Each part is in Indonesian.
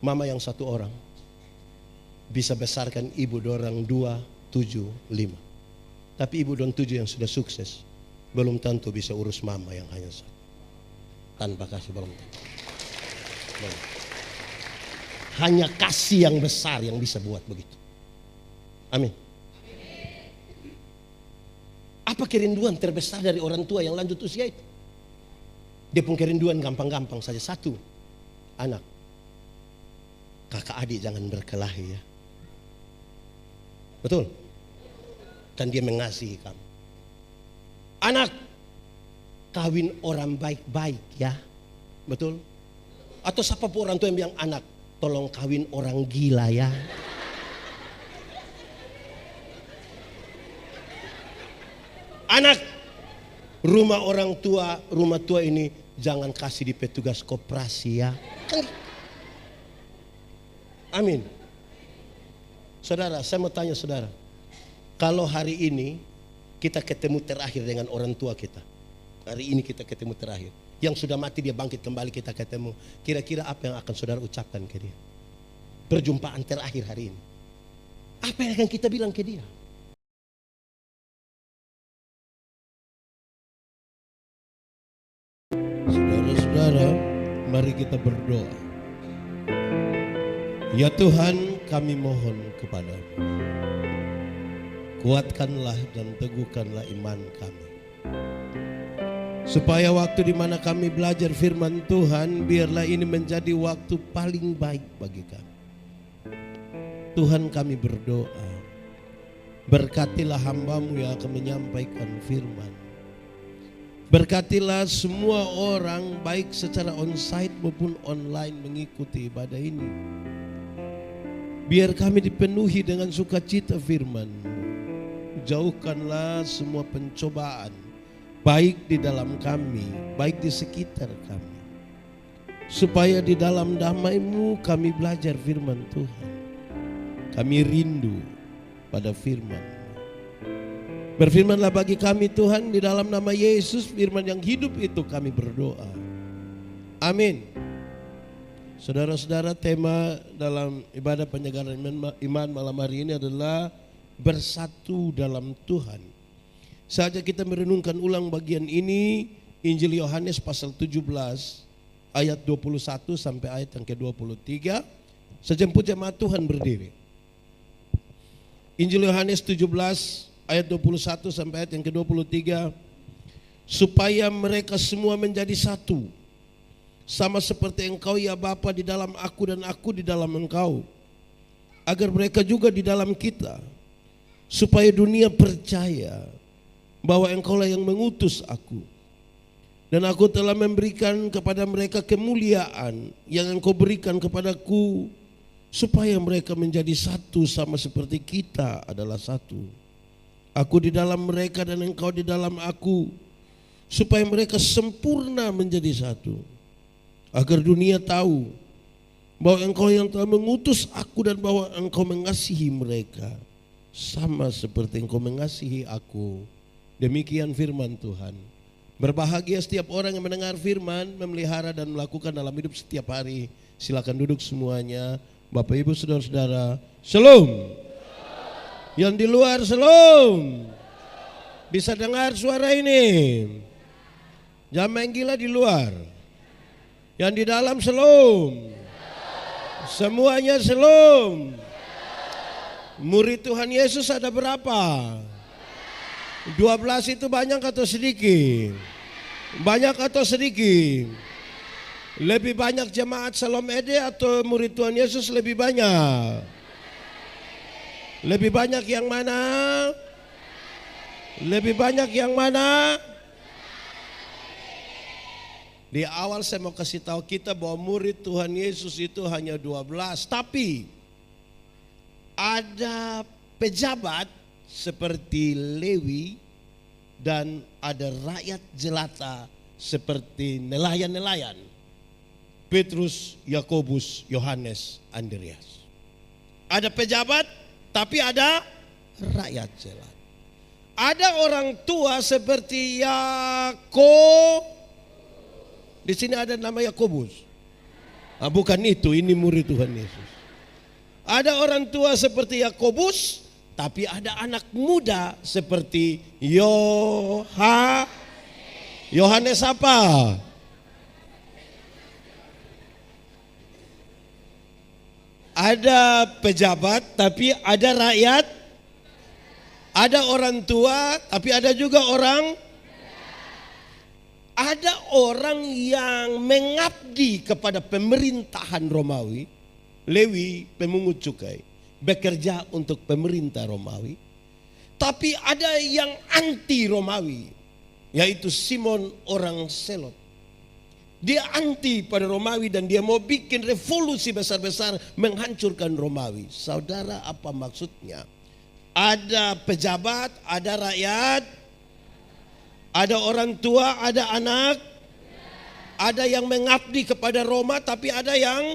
Mama yang satu orang bisa besarkan ibu dorang 2, 7, 5. Tapi ibu dorang 7 yang sudah sukses belum tentu bisa urus mama yang hanya satu. Tanpa kasih belum tentu. Hanya kasih yang besar yang bisa buat begitu. Amin. Apa kerinduan terbesar dari orang tua yang lanjut usia itu? Dia pun kerinduan gampang-gampang saja. Satu, anak. Kakak adik jangan berkelahi ya. Betul? Dan dia mengasihi kamu. Anak, kawin orang baik-baik ya. Betul? Atau siapa pun orang tua yang bilang, anak, tolong kawin orang gila ya. Anak, rumah orang tua, rumah tua ini jangan kasih di petugas koperasi ya. Amin. Saudara, saya mau tanya saudara. Kalau hari ini kita ketemu terakhir dengan orang tua kita. Hari ini kita ketemu terakhir. Yang sudah mati dia bangkit kembali kita ketemu. Kira-kira apa yang akan saudara ucapkan ke dia? Perjumpaan terakhir hari ini. Apa yang akan kita bilang ke dia? Saudara-saudara, mari kita berdoa. Ya Tuhan, kami mohon kepadamu, kuatkanlah dan teguhkanlah iman kami, supaya waktu di mana kami belajar firman Tuhan, biarlah ini menjadi waktu paling baik bagi kami. Tuhan, kami berdoa, berkatilah hamba-Mu yang akan menyampaikan firman. Berkatilah semua orang baik secara onsite maupun online mengikuti ibadah ini. Biar kami dipenuhi dengan sukacita firman-Mu. Jauhkanlah semua pencobaan, baik di dalam kami, baik di sekitar kami. Supaya di dalam damai-Mu kami belajar firman Tuhan. Kami rindu pada firman-Mu. Berfirmanlah bagi kami Tuhan, di dalam nama Yesus, firman yang hidup itu kami berdoa. Amin. Saudara-saudara, tema dalam ibadah penyegaran iman malam hari ini adalah bersatu dalam Tuhan. Saja kita merenungkan ulang bagian ini, Injil Yohanes pasal 17 ayat 21 sampai ayat yang ke-23. Sejemput jemaat Tuhan berdiri. Injil Yohanes 17 ayat 21 sampai ayat yang ke-23. Supaya mereka semua menjadi satu, sama seperti Engkau ya Bapa di dalam aku dan aku di dalam Engkau, agar mereka juga di dalam kita, supaya dunia percaya bahwa Engkaulah yang mengutus aku, dan aku telah memberikan kepada mereka kemuliaan yang Engkau berikan kepadaku, supaya mereka menjadi satu sama seperti kita adalah satu. Aku di dalam mereka dan Engkau di dalam aku, supaya mereka sempurna menjadi satu, agar dunia tahu bahwa Engkau yang telah mengutus aku dan bahwa Engkau mengasihi mereka sama seperti Engkau mengasihi aku. Demikian firman Tuhan. Berbahagia setiap orang yang mendengar firman, memelihara dan melakukan dalam hidup setiap hari. Silakan duduk semuanya. Bapak Ibu saudara-saudara, shalom. Yang di luar shalom. Bisa dengar suara ini? Jangan main gila di luar. Yang di dalam shalom. Semuanya shalom. Murid Tuhan Yesus ada berapa? 12 itu banyak atau sedikit? Banyak atau sedikit? Lebih banyak jemaat Shalom Ede atau murid Tuhan Yesus lebih banyak? Lebih banyak yang mana? Lebih banyak yang mana? Di awal saya mau kasih tahu kita bahwa murid Tuhan Yesus itu hanya 12. Tapi ada pejabat seperti Lewi dan ada rakyat jelata seperti nelayan-nelayan. Petrus, Yakobus, Yohanes, Andreas. Ada pejabat tapi ada rakyat jelata. Ada orang tua seperti Yakobus. Di sini ada nama Yakobus. Bukan itu, ini murid Tuhan Yesus. Ada orang tua seperti Yakobus, tapi ada anak muda seperti Yohanes apa? Ada pejabat, tapi ada rakyat. Ada orang tua, tapi ada juga ada orang yang mengabdi kepada pemerintahan Romawi. Lewi, pemungut cukai, bekerja untuk pemerintah Romawi. Tapi ada yang anti Romawi, yaitu Simon orang Selot. Dia anti pada Romawi dan dia mau bikin revolusi besar-besar menghancurkan Romawi. Saudara, apa maksudnya? Ada pejabat, ada rakyat, ada orang tua, ada anak, ada yang mengabdi kepada Roma, tapi ada yang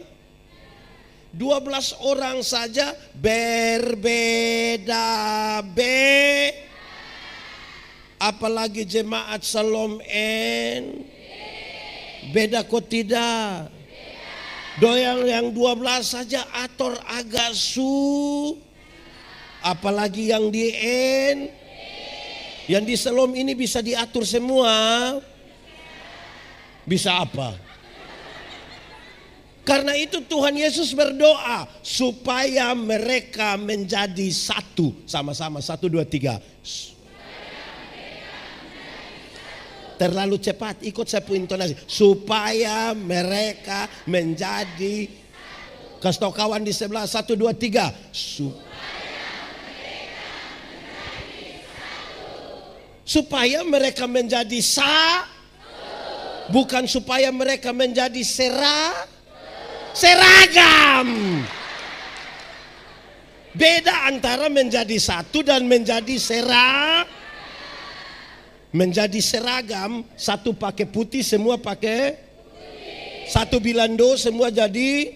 12 orang saja berbeda. Apalagi jemaat Shalom N. Beda kok tidak? Doyang yang 12 saja ator agak apalagi yang di N. Yang di Shalom ini bisa diatur semua. Bisa apa? Karena itu Tuhan Yesus berdoa supaya mereka menjadi satu. Sama-sama, 1, 2, 3. Terlalu cepat, ikut saya punya intonasi. Supaya mereka menjadi satu. Kasih tahu kawan di sebelah, 1, 2, 3. Supaya mereka menjadi satu. Bukan supaya mereka menjadi seragam. Beda antara menjadi satu dan menjadi menjadi seragam. Satu pakai putih, semua pakai putih. Satu bilang do, semua jadi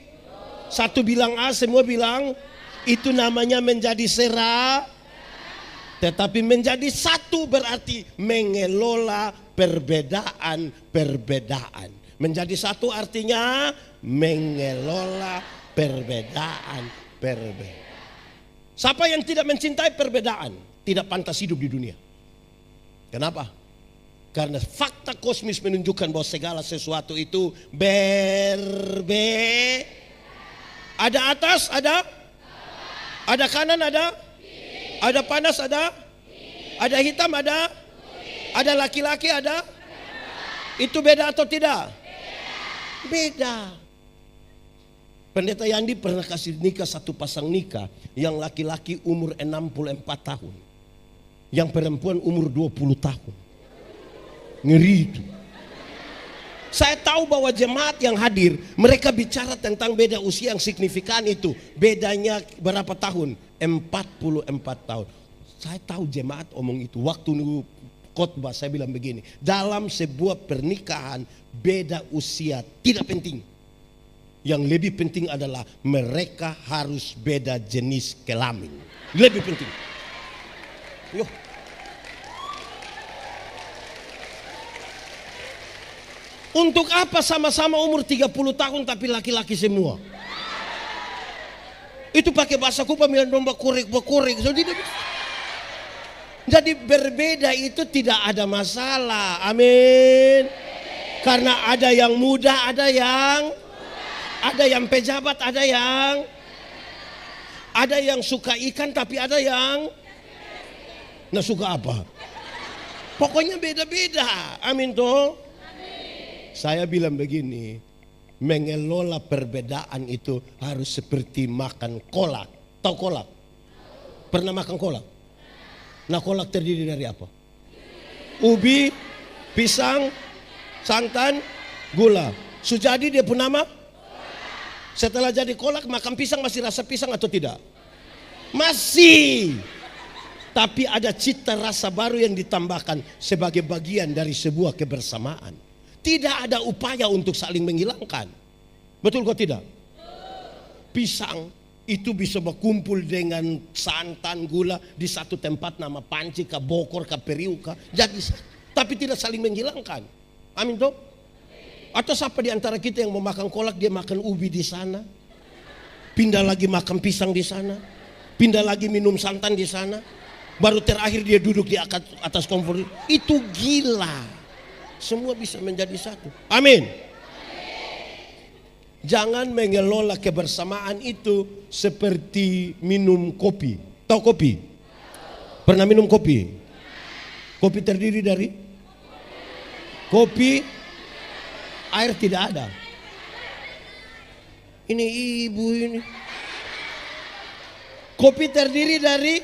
satu bilang A, semua bilang. Itu namanya menjadi tetapi menjadi satu berarti mengelola perbedaan. Menjadi satu artinya mengelola perbedaan. Siapa yang tidak mencintai perbedaan tidak pantas hidup di dunia. Kenapa? Karena fakta kosmis menunjukkan bahwa segala sesuatu itu ada atas, ada kanan, ada panas, ada hitam, ada laki-laki, ada. Itu beda atau tidak? Beda. Pendeta Yandi pernah kasih nikah satu pasang nikah. Yang laki-laki umur 64 tahun. Yang perempuan umur 20 tahun. Ngeri itu. Saya tahu bahwa jemaat yang hadir, mereka bicara tentang beda usia yang signifikan itu. Bedanya berapa tahun? 44 tahun. Saya tahu jemaat omong itu. Waktu nunggu khotbah saya bilang begini. Dalam sebuah pernikahan beda usia tidak penting. Yang lebih penting adalah mereka harus beda jenis kelamin. Lebih penting. Yo. Untuk apa sama-sama umur 30 tahun tapi laki-laki semua? Itu pakai bahasa Kupa bilang domba korek. Jadi berbeda itu tidak ada masalah. Amin. Karena ada yang muda, ada yang pejabat, ada yang suka ikan tapi ada yang suka apa? Pokoknya beda-beda. Amin toh. Saya bilang begini, mengelola perbedaan itu harus seperti makan kolak. Tahu kolak? Pernah makan kolak? Nah, kolak terdiri dari apa? Ubi, pisang, santan, gula. Sujadi dia pun nama? Setelah jadi kolak makan pisang masih rasa pisang atau tidak? Masih. Tapi ada cita rasa baru yang ditambahkan sebagai bagian dari sebuah kebersamaan. Tidak ada upaya untuk saling menghilangkan. Betul kok tidak? Pisang itu bisa berkumpul dengan santan, gula di satu tempat nama panci, kah, bokor, kah, periuk, kah. Jadi, tapi tidak saling menghilangkan. Amin toh? Atau siapa di antara kita yang mau makan kolak, dia makan ubi di sana, pindah lagi makan pisang di sana, pindah lagi minum santan di sana, baru terakhir dia duduk di atas kompor. Itu gila. Semua bisa menjadi satu. Amin. Jangan mengelola kebersamaan itu seperti minum kopi. Tahu kopi? Pernah minum kopi? Kopi terdiri dari kopi, air tidak ada. Ini ibu ini. Kopi terdiri dari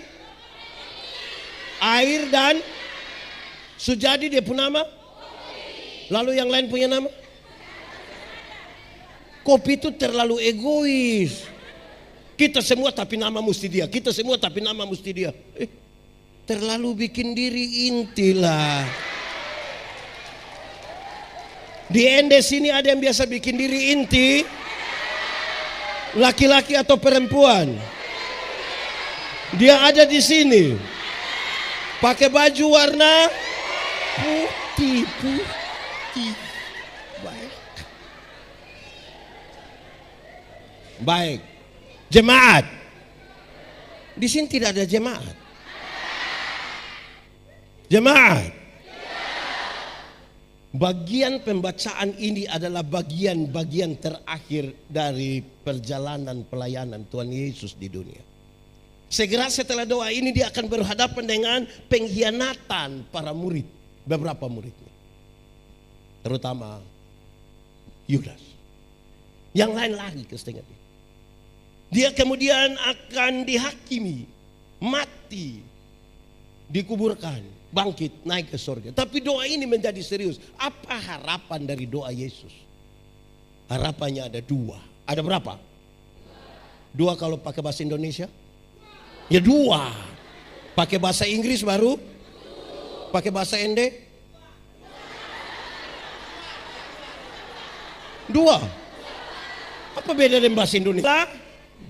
air dan Sujadi dia punya nama. Lalu yang lain punya nama. Kopi itu terlalu egois. Kita semua tapi nama mesti dia. Kita semua tapi nama mesti dia. Terlalu bikin diri inti lah. Di Ende sini ada yang biasa bikin diri inti, laki-laki atau perempuan. Dia ada di sini, pakai baju warna putih. Baik. Jemaat. Di sini tidak ada jemaat. Jemaat. Bagian pembacaan ini adalah bagian-bagian terakhir dari perjalanan pelayanan Tuhan Yesus di dunia. Segera setelah doa ini dia akan berhadapan dengan pengkhianatan para murid, beberapa muridnya. Terutama Yudas. Yang lain lagi kesetengah dia. Dia kemudian akan dihakimi, mati, dikuburkan, bangkit, naik ke surga. Tapi doa ini menjadi serius. Apa harapan dari doa Yesus? Harapannya ada dua. Ada berapa? Dua kalau pakai bahasa Indonesia? Ya dua. Pakai bahasa Inggris baru? Pakai bahasa Ende? Dua. Apa beda dengan bahasa Indonesia?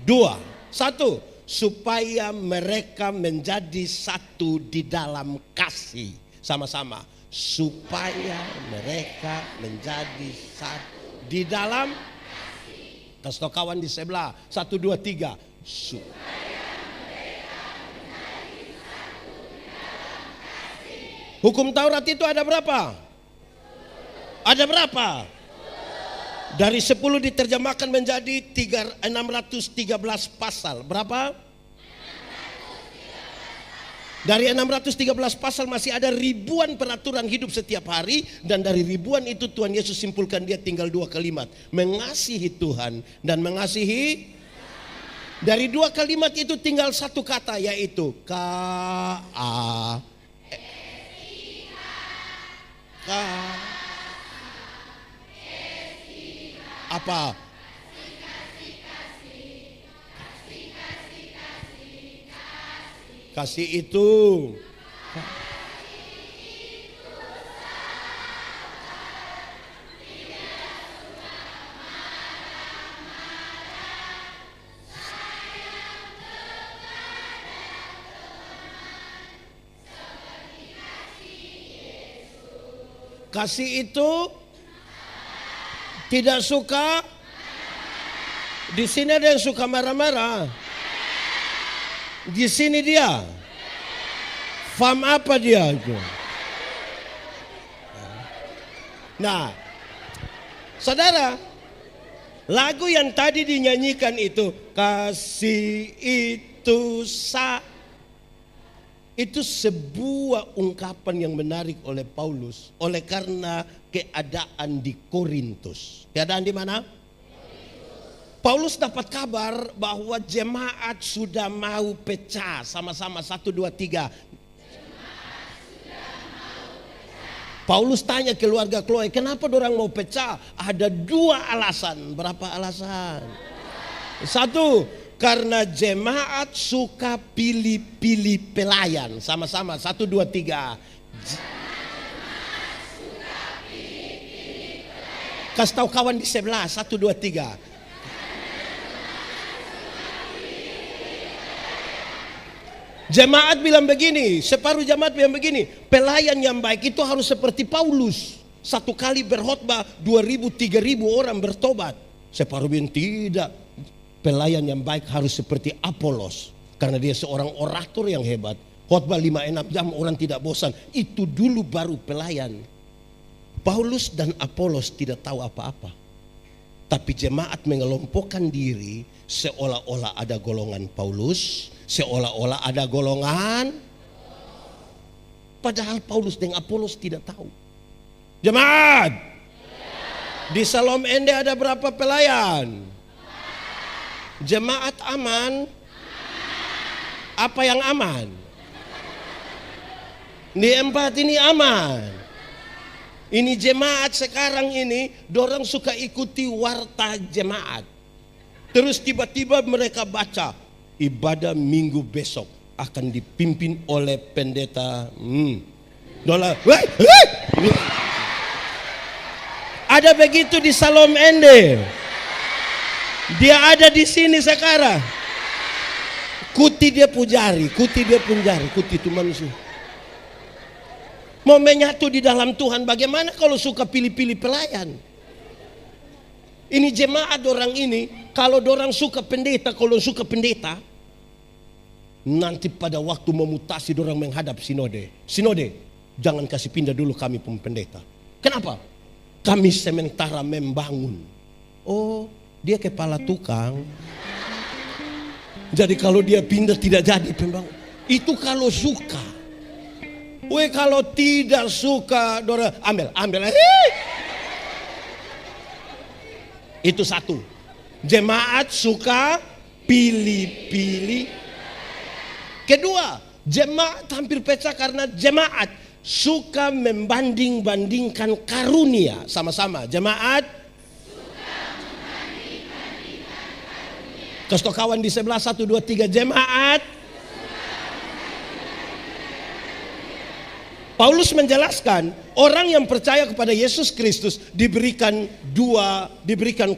Dua. Satu, supaya mereka menjadi satu di dalam kasih. Sama-sama. Supaya mereka menjadi satu di dalam kasih. Kasih tau kawan di sebelah. 1, 2, 3. Supaya mereka menjadi satu di dalam kasih. Hukum Taurat itu ada berapa? Ada berapa? Dari 10 diterjemahkan menjadi 613 pasal. Berapa? Dari 613 pasal masih ada ribuan peraturan hidup setiap hari. Dan dari ribuan itu Tuhan Yesus simpulkan dia tinggal 2 kalimat. Mengasihi Tuhan dan mengasihi. Dari 2 kalimat itu tinggal 1 kata, yaitu K-A. Apa? Kasih itu. Kasih itu tidak suka. Di sini ada yang suka marah-marah. Di sini dia. Faham apa dia itu? Nah, saudara, lagu yang tadi dinyanyikan itu, kasih itu itu sebuah ungkapan yang menarik oleh Paulus oleh karena keadaan di Korintus. Keadaan di mana? Paulus dapat kabar bahwa jemaat sudah mau pecah. Sama-sama 1, 2, 3. Paulus tanya keluarga Chloe, kenapa dorang mau pecah? Ada 2 alasan. Berapa alasan? 1, karena jemaat suka pilih-pilih pelayan. Sama-sama 1, 2, 3. Kasih tahu kawan di sebelah. 1, 2, 3. Jemaat bilang begini, separuh jemaat bilang begini, pelayan yang baik itu harus seperti Paulus. Satu kali berkhotbah 2.000, 3.000 orang bertobat. Saya bilang tidak. Pelayan yang baik harus seperti Apolos. Karena dia seorang orator yang hebat. Khotbah 5-6 jam orang tidak bosan. Itu dulu baru pelayan. Paulus dan Apolos tidak tahu apa-apa. Tapi jemaat mengelompokkan diri seolah-olah ada golongan Paulus, seolah-olah ada golongan. Padahal Paulus dan Apolos tidak tahu. Jemaat, di Salom Ende ada berapa pelayan? Jemaat aman? Apa yang aman? Di empat ini aman. Ini jemaat sekarang ini, dorang suka ikuti warta jemaat. Terus tiba-tiba mereka baca, ibadah minggu besok akan dipimpin oleh pendeta. Ada begitu di Salom Ende. Dia ada di sini sekarang. Kuti dia pujari, kuti itu manusia. Mau menyatu di dalam Tuhan, bagaimana kalau suka pilih-pilih pelayan? Ini jemaat orang ini, kalau dorang suka pendeta, nanti pada waktu memutasi dorang menghadap sinode. Sinode, jangan kasih pindah dulu kami pendeta. Kenapa? Kami sementara membangun. Oh, dia kepala tukang. Jadi kalau dia pindah tidak jadi pembangun. Itu kalau suka. Kalau tidak suka, dorang ambil. Itu satu. Jemaat suka pilih-pilih. Kedua, jemaat hampir pecah karena jemaat suka membanding-bandingkan karunia sama-sama. Jemaat kasih kawan di sebelah 1, 2, 3 jemaat. Paulus menjelaskan orang yang percaya kepada Yesus Kristus diberikan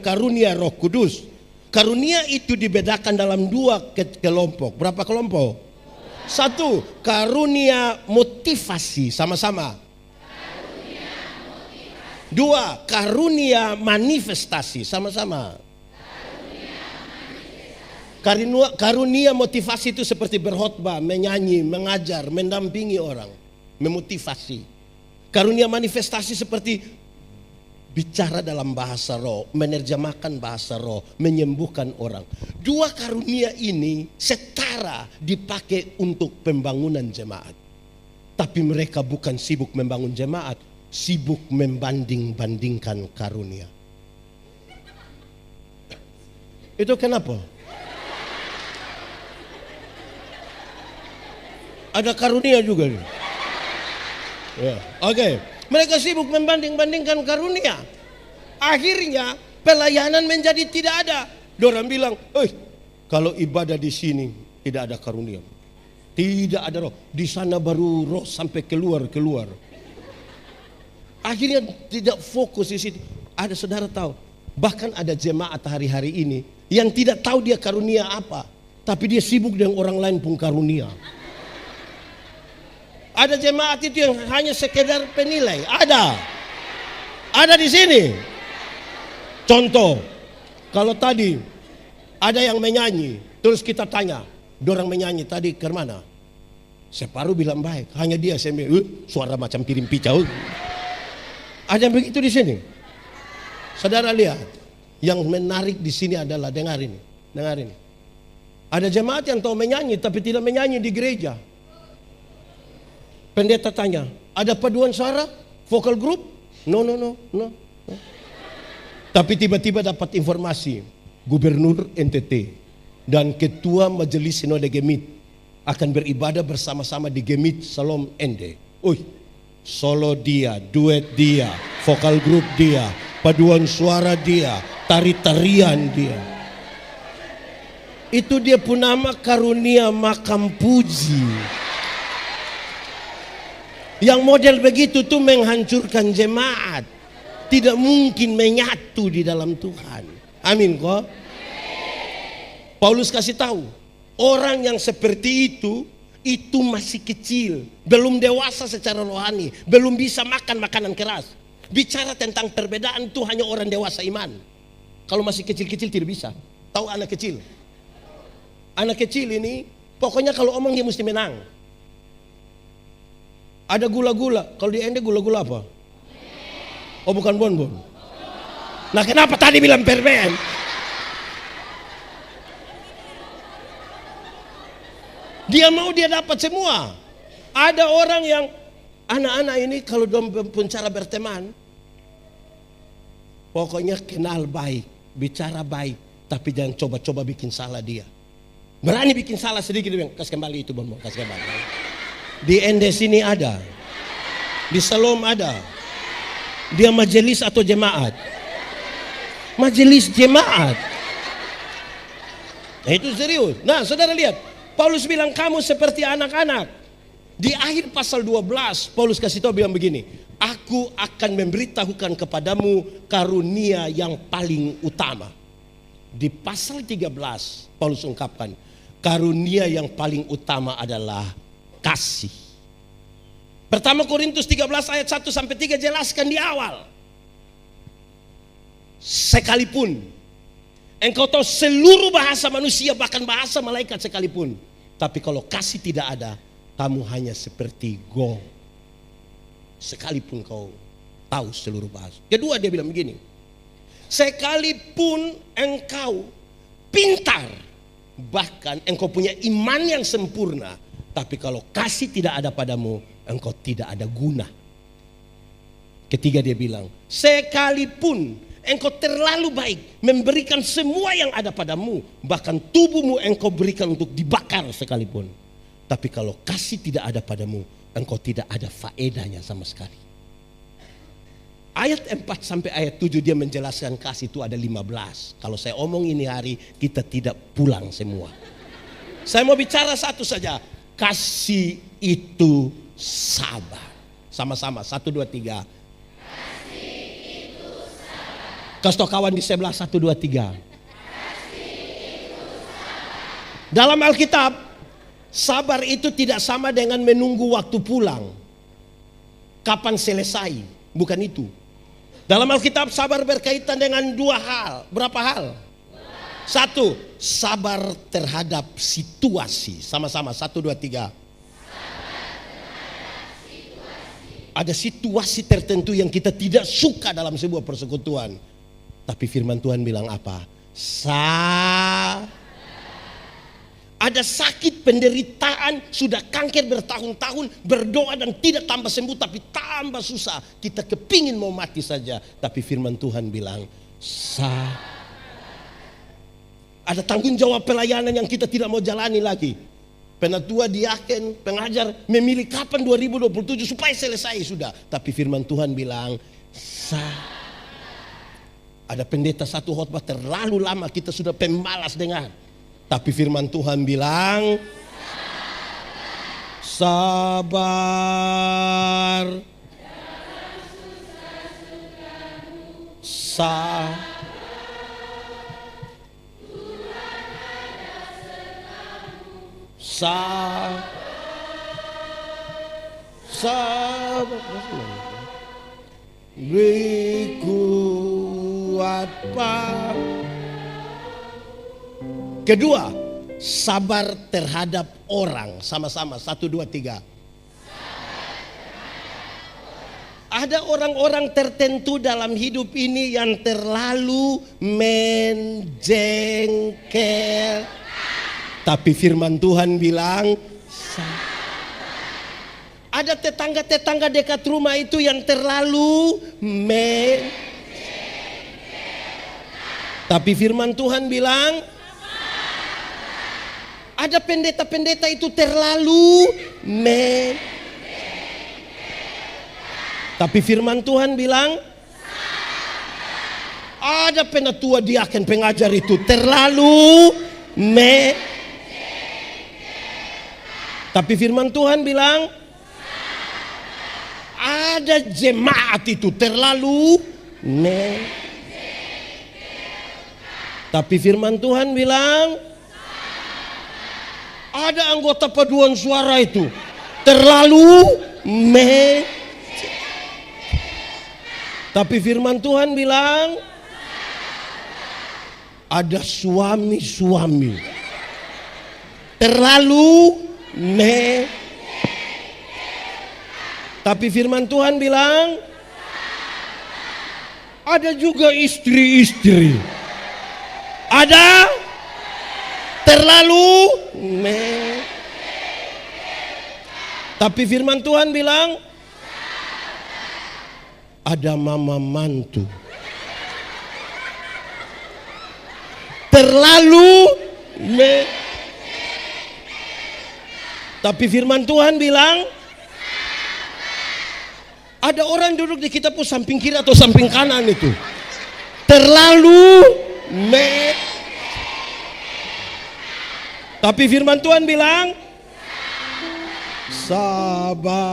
karunia Roh Kudus. Karunia itu dibedakan dalam 2 kelompok. Berapa kelompok? 1, karunia motivasi sama-sama. 2, karunia manifestasi sama-sama. Karunia motivasi itu seperti berkhotbah, menyanyi, mengajar, mendampingi orang, memotivasi. Karunia manifestasi seperti bicara dalam bahasa roh, menerjemahkan bahasa roh, menyembuhkan orang. 2 karunia ini setara dipakai untuk pembangunan jemaat. Tapi mereka bukan sibuk membangun jemaat, sibuk membanding-bandingkan karunia. Itu kenapa? Ada karunia juga nih. Ya, oke. Mereka sibuk membanding-bandingkan karunia. Akhirnya pelayanan menjadi tidak ada. Dorang bilang, kalau ibadah di sini tidak ada karunia, tidak ada roh. Di sana baru roh sampai keluar. Akhirnya tidak fokus di situ. Ada saudara tahu, bahkan ada jemaat hari-hari ini yang tidak tahu dia karunia apa, tapi dia sibuk dengan orang lain pun karunia. Ada jemaat itu yang hanya sekedar penilai. Ada di sini. Contoh, kalau tadi ada yang menyanyi, terus kita tanya, dorang menyanyi tadi ke mana? Separuh bilang baik, hanya dia suara macam piring picau. Ada yang begitu di sini. Saudara lihat, yang menarik di sini adalah dengar ini. Ada jemaat yang tahu menyanyi tapi tidak menyanyi di gereja. Pendeta tanya, ada paduan suara? Vokal group? No. Tapi tiba-tiba dapat informasi, Gubernur NTT dan Ketua Majelis Sinode Gemit akan beribadah bersama-sama di Gemit Salom Ende. Solo dia, duet dia, vokal group dia, paduan suara dia, tari-tarian dia. Itu dia pun nama karunia makam puji. Yang model begitu tuh menghancurkan jemaat. Tidak mungkin menyatu di dalam Tuhan. Amin kok. Paulus kasih tahu, orang yang seperti itu masih kecil, belum dewasa secara rohani, belum bisa makan makanan keras. Bicara tentang perbedaan itu hanya orang dewasa iman. Kalau masih kecil-kecil tidak bisa. Tahu anak kecil? Anak kecil ini pokoknya kalau omong dia mesti menang. Ada gula-gula. Kalau di Ende gula-gula apa? Oh bukan bonbon. Nah kenapa tadi bilang permen? Dia mau dia dapat semua. Ada orang yang anak-anak ini kalau pun cara berteman, pokoknya kenal baik, bicara baik, tapi jangan coba-coba bikin salah dia. Berani bikin salah sedikit, dia bilang, kasih kembali itu bonbon, kasih kembali. Di Ende sini ada, di Salom ada. Dia majelis atau jemaat? Majelis jemaat. Nah, itu serius. Nah saudara lihat, Paulus bilang kamu seperti anak-anak. Di akhir pasal 12 Paulus kasih tahu bilang begini, aku akan memberitahukan kepadamu karunia yang paling utama. Di pasal 13 Paulus ungkapkan karunia yang paling utama adalah kasih. Pertama Korintus 13 ayat 1 sampai 3 jelaskan di awal. Sekalipun engkau tahu seluruh bahasa manusia, bahkan bahasa malaikat sekalipun, tapi kalau kasih tidak ada, kamu hanya seperti gong. Sekalipun kau tahu seluruh bahasa. Kedua dia bilang begini, sekalipun engkau pintar, bahkan engkau punya iman yang sempurna, tapi kalau kasih tidak ada padamu, engkau tidak ada guna. Ketiga dia bilang, sekalipun engkau terlalu baik memberikan semua yang ada padamu, bahkan tubuhmu engkau berikan untuk dibakar sekalipun, tapi kalau kasih tidak ada padamu, engkau tidak ada faedahnya sama sekali. Ayat 4 sampai ayat 7 dia menjelaskan kasih itu ada 15. Kalau saya omong ini hari, kita tidak pulang semua. Saya mau bicara satu saja. Kasih itu sabar. Sama-sama, 1, 2, 3. Kasih tau kawan di sebelah, 1, 2, 3. Dalam Alkitab, sabar itu tidak sama dengan menunggu waktu pulang. Kapan selesai, bukan itu. Dalam Alkitab sabar berkaitan dengan 2 hal. Berapa hal? 1, sabar terhadap situasi. Sama-sama, 1, 2, 3. Ada situasi tertentu yang kita tidak suka dalam sebuah persekutuan. Tapi firman Tuhan bilang apa? Ada sakit, penderitaan, sudah kanker bertahun-tahun, berdoa dan tidak tambah sembuh, tapi tambah susah. Kita kepingin mau mati saja, tapi firman Tuhan bilang, ada tanggung jawab pelayanan yang kita tidak mau jalani lagi. Penatua, diaken, pengajar memilih kapan 2027 supaya selesai sudah. Tapi firman Tuhan bilang, ada pendeta satu khotbah terlalu lama, kita sudah pemalas dengar. Tapi firman Tuhan bilang, sabar. Beri kuat Pak. Kedua, sabar terhadap orang. Sama-sama, 1, 2, 3. Ada orang-orang tertentu dalam hidup ini yang terlalu menjengkel. Tapi firman Tuhan bilang, ada tetangga-tetangga dekat rumah itu yang terlalu tapi firman Tuhan bilang, ada pendeta-pendeta itu terlalu tapi firman Tuhan bilang, ada penatua, diaken, pengajar itu terlalu tapi firman Tuhan bilang, ada jemaat itu terlalu tapi firman Tuhan bilang, ada anggota paduan suara itu terlalu Tapi firman Tuhan bilang ada suami-suami terlalu Tapi firman Tuhan bilang ada juga istri-istri. Ada terlalu Tapi firman Tuhan bilang ada mama mantu terlalu Tapi firman Tuhan bilang ada orang duduk di kita pun samping kiri atau samping kanan itu terlalu Tapi firman Tuhan bilang sabar.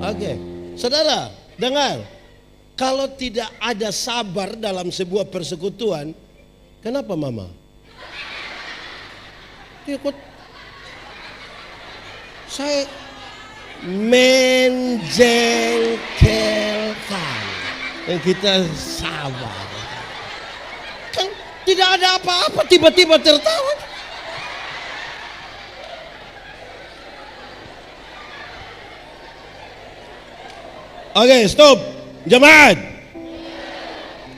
Oke, saudara, dengar. Kalau tidak ada sabar dalam sebuah persekutuan, kenapa mama? Ikut saya menjengkelkan dan kita sabar. Kan tidak ada apa-apa tiba-tiba tertawa. Oke, stop. Jemaat.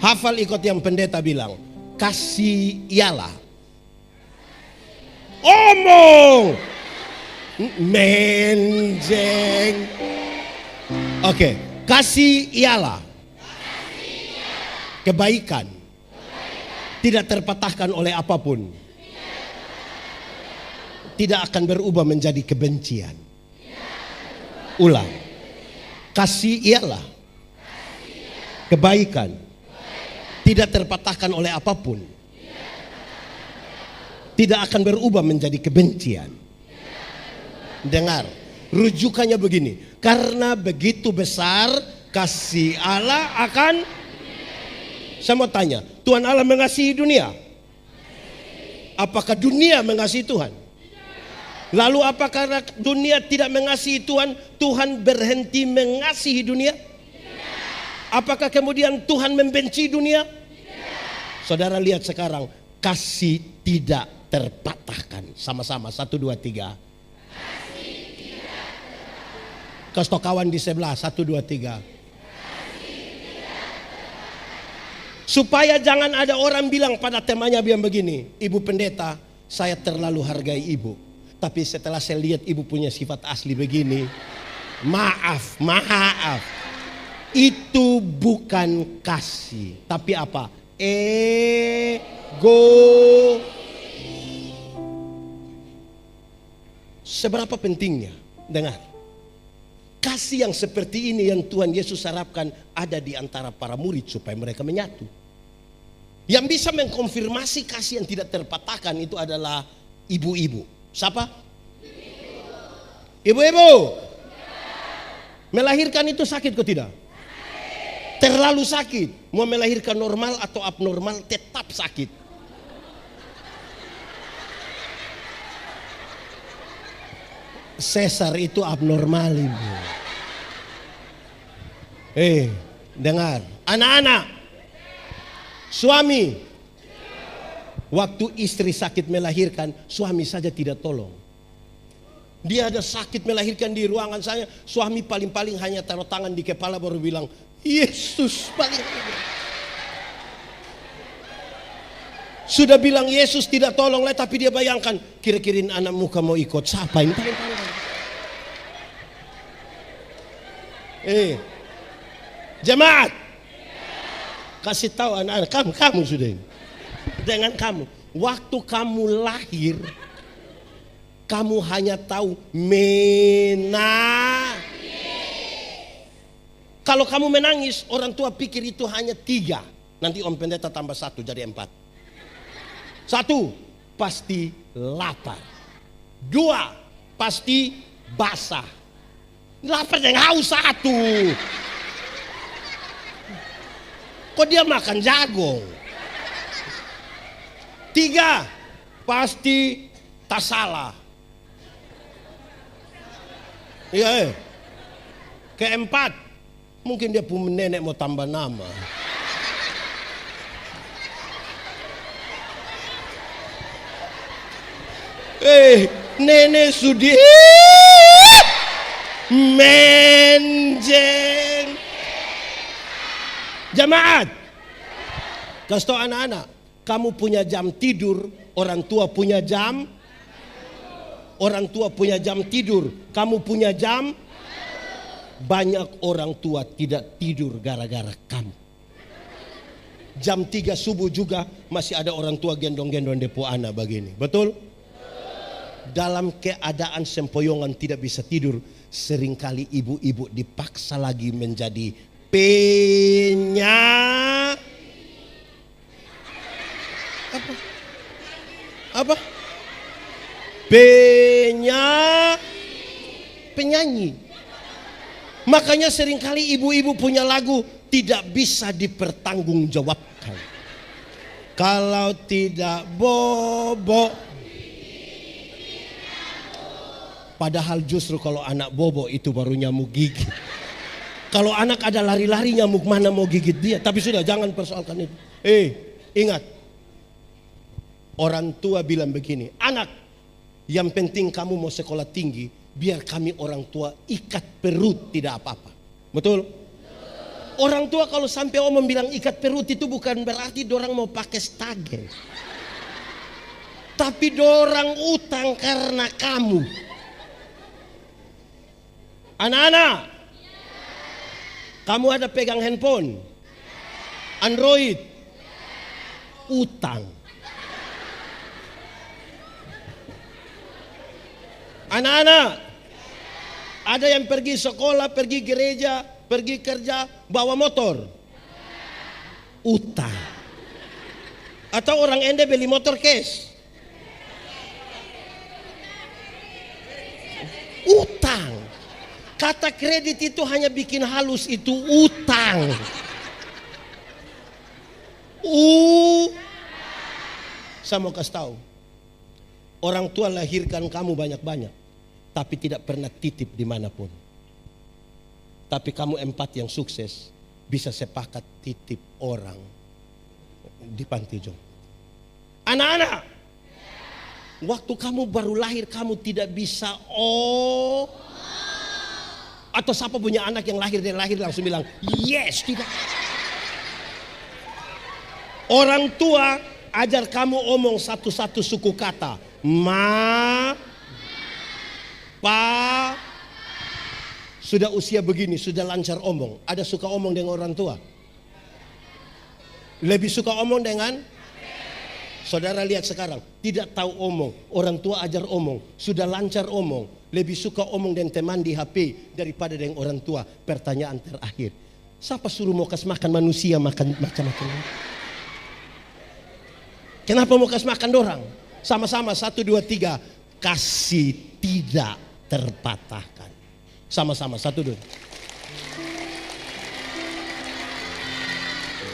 Hafal ikut yang pendeta bilang. Kasih ialah. Omong. Menjeng. Oke, kasih ialah. Kebaikan. Tidak terpatahkan oleh apapun. Tidak akan berubah menjadi kebencian. Ulang. Kasih ialah kebaikan, tidak terpatahkan oleh apapun, tidak akan berubah menjadi kebencian. Dengar, rujukannya begini, karena begitu besar kasih Allah akan. Saya mau tanya, Tuhan Allah mengasihi dunia? Apakah dunia mengasihi Tuhan? Lalu apakah karena dunia tidak mengasihi Tuhan, Tuhan berhenti mengasihi dunia? Apakah kemudian Tuhan membenci dunia? Saudara lihat sekarang, kasih tidak terpatahkan. Sama-sama, 1, 2, 3. Kasih kawan di sebelah, 1, 2, 3. Supaya jangan ada orang bilang pada temanya bilang begini, Ibu Pendeta, saya terlalu hargai ibu. Tapi setelah saya lihat ibu punya sifat asli begini, maaf. Itu bukan kasih, tapi apa? Ego. Seberapa pentingnya? Dengar. Kasih yang seperti ini yang Tuhan Yesus harapkan ada di antara para murid supaya mereka menyatu. Yang bisa mengkonfirmasi kasih yang tidak terpatahkan itu adalah ibu-ibu. Siapa? Ibu-ibu. Melahirkan itu sakit kok tidak? Terlalu sakit. Mau melahirkan normal atau abnormal tetap sakit. Sesar itu abnormal, ibu. Dengar. Anak-anak. Suami. Waktu istri sakit melahirkan, suami saja tidak tolong. Dia ada sakit melahirkan di ruangan saya, suami paling-paling hanya taruh tangan di kepala baru bilang, Yesus paling. Sudah bilang Yesus tidak tolong lah, tapi dia bayangkan, kira-kira anak muka mau ikut, siapa ini paling-paling. Jemaat, kasih tahu anak-anak kamu sudah ini. Dengan kamu, waktu kamu lahir, kamu hanya tahu Kalau kamu menangis, orang tua pikir itu hanya 3. Nanti Om Pendeta tambah 1 jadi 4. Satu, pasti lapar. Dua, pasti basah. Lapar yang haus satu. Kok dia makan jagung? Tiga, pasti tak salah. Iya. Keempat, mungkin dia punya nenek mau tambah nama. Nenek sudi menjeng. Jemaat, kasih tau anak-anak, kamu punya jam tidur, orang tua punya jam. Orang tua punya jam tidur, kamu punya jam. Banyak orang tua tidak tidur gara-gara kamu. Jam 3 subuh juga masih ada orang tua gendong-gendong depo anak begini. Betul? Dalam keadaan sempoyongan tidak bisa tidur, seringkali ibu-ibu dipaksa lagi menjadi penyanyi. Makanya seringkali ibu-ibu punya lagu tidak bisa dipertanggungjawabkan. Kalau tidak bobo. Padahal justru kalau anak bobo itu baru nyamuk gigit. Kalau anak ada lari-lari nyamuk mana mau gigit dia. Tapi sudah, jangan persoalkan itu. Ingat. Orang tua bilang begini, anak, yang penting kamu mau sekolah tinggi, biar kami orang tua ikat perut tidak apa-apa. Betul? Orang tua kalau sampai omong bilang ikat perut itu bukan berarti dorang mau pakai stage. Tapi dorang utang karena kamu. Anak-anak, kamu ada pegang handphone, Android, utang. Anak-anak, ada yang pergi sekolah, pergi gereja, pergi kerja, bawa motor, utang. Atau orang ende beli motor cash, utang. Kata kredit itu hanya bikin halus, itu utang. Saya mau kasih tahu, orang tua lahirkan kamu banyak-banyak, tapi tidak pernah titip dimanapun. Tapi kamu empat yang sukses bisa sepakat titip orang di panti jompo. Anak-anak, waktu kamu baru lahir kamu tidak bisa atau siapa punya anak yang lahir langsung bilang yes, tidak. Orang tua ajar kamu omong satu-satu suku kata. Ma, pa. Sudah usia begini, sudah lancar omong. Ada suka omong dengan orang tua? Lebih suka omong dengan? Saudara lihat sekarang, tidak tahu omong. Orang tua ajar omong, sudah lancar omong. Lebih suka omong dengan teman di HP daripada dengan orang tua. Pertanyaan terakhir, siapa suruh mau kasih makan manusia makan macam-macam? Kenapa mau kasih makan dorang? Sama-sama 1, 2, 3. Kasih tidak terpatahkan. Sama-sama 1, 2.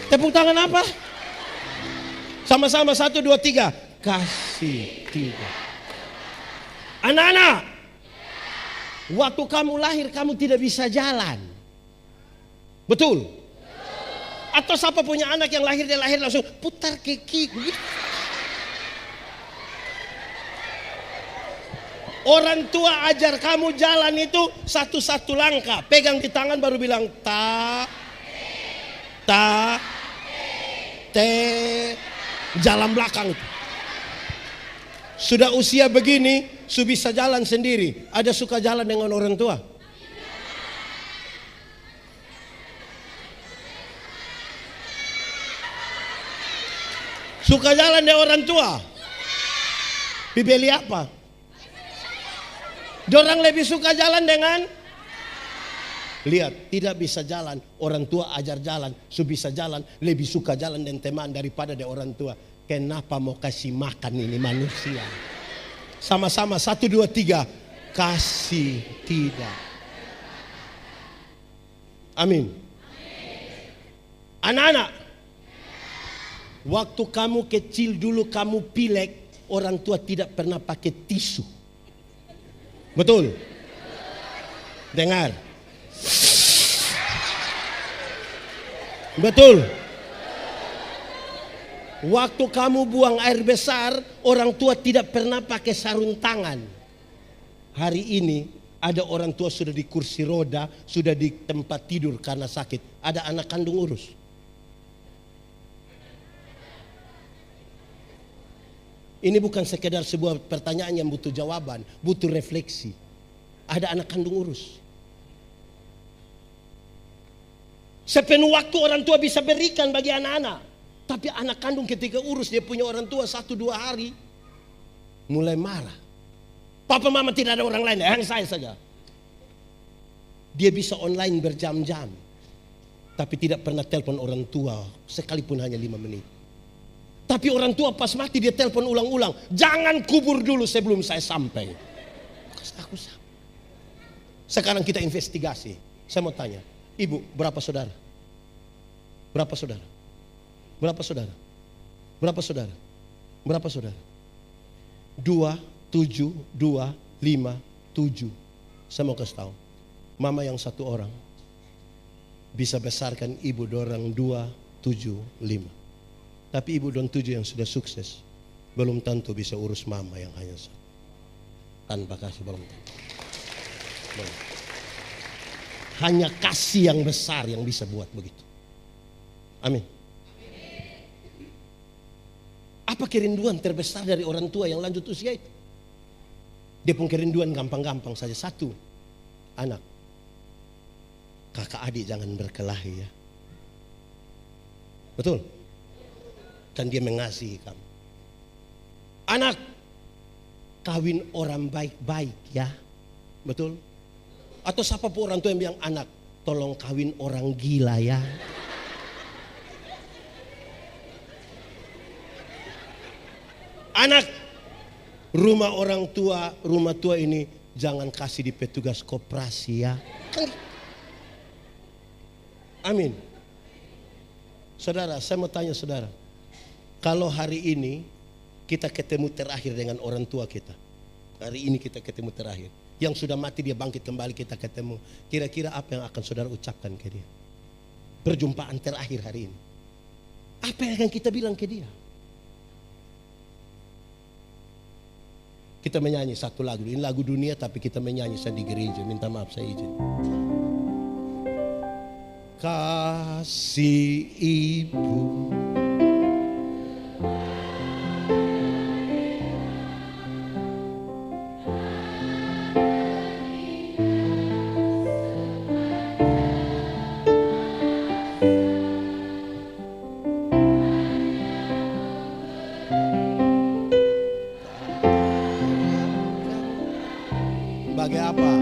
Tepuk tangan apa? Sama-sama 1, 2, 3. Kasih tidak. Anak-anak, waktu kamu lahir kamu tidak bisa jalan. Betul? Atau siapa punya anak yang lahir dia lahir langsung putar kaki. Orang tua ajar kamu jalan itu satu-satu langkah. Pegang di tangan baru bilang ta, te. Jalan belakang itu. Sudah usia begini, sudah bisa jalan sendiri. Ada suka jalan dengan orang tua? Suka jalan dengan orang tua? Bibeli apa? Dorang lebih suka jalan dengan? Lihat, tidak bisa jalan, orang tua ajar jalan, bisa jalan, lebih suka jalan dengan teman daripada dengan orang tua. Kenapa mau kasih makan ini manusia? Sama-sama 1, 2, 3. Kasih tidak. Amin. Anak-anak, waktu kamu kecil dulu kamu pilek, orang tua tidak pernah pakai tisu. Betul? Dengar. Betul. Waktu kamu buang air besar, orang tua tidak pernah pakai sarung tangan. Hari ini ada orang tua sudah di kursi roda, sudah di tempat tidur karena sakit. Ada anak kandung urus. Ini bukan sekedar sebuah pertanyaan yang butuh jawaban, butuh refleksi. Ada anak kandung urus. Sepenuh waktu orang tua bisa berikan bagi anak-anak. Tapi anak kandung ketika urus dia punya orang tua 1-2 hari, mulai marah. Papa mama tidak ada orang lain, hanya saya saja. Dia bisa online berjam-jam, tapi tidak pernah telepon orang tua sekalipun hanya 5 menit. Tapi orang tua pas mati dia telepon ulang-ulang, jangan kubur dulu sebelum saya sampai. Sekarang kita investigasi. Saya mau tanya, ibu berapa saudara? Berapa saudara? Berapa saudara? Berapa saudara? Berapa saudara? 2, 7, 2, 5, 7. Saya mau kasih tahu, mama yang 1 orang bisa besarkan ibu dorang 2, 7, 5. Tapi ibu dan 7 yang sudah sukses belum tentu bisa urus mama yang hanya 1. Tanpa kasih belum tentu. Hanya kasih yang besar yang bisa buat begitu. Amin. Apa kerinduan terbesar dari orang tua yang lanjut usia itu? Dia pun kerinduan gampang-gampang saja. 1, anak, kakak adik jangan berkelahi ya. Betul? Dan dia mengasihi kamu. Anak, kawin orang baik-baik ya. Betul? Atau siapa pun orang tua yang bilang, anak tolong kawin orang gila ya. Anak, rumah orang tua, rumah tua ini jangan kasih di petugas koperasi ya. Amin. Saudara, saya mau tanya saudara. Kalau hari ini kita ketemu terakhir dengan orang tua kita. Hari ini kita ketemu terakhir. Yang sudah mati dia bangkit kembali kita ketemu. Kira-kira apa yang akan saudara ucapkan ke dia? Perjumpaan terakhir hari ini. Apa yang akan kita bilang ke dia? Kita menyanyi satu lagu. Ini lagu dunia tapi kita menyanyi saya di gereja. Minta maaf saya izin. Kasih ibu sebagai apa?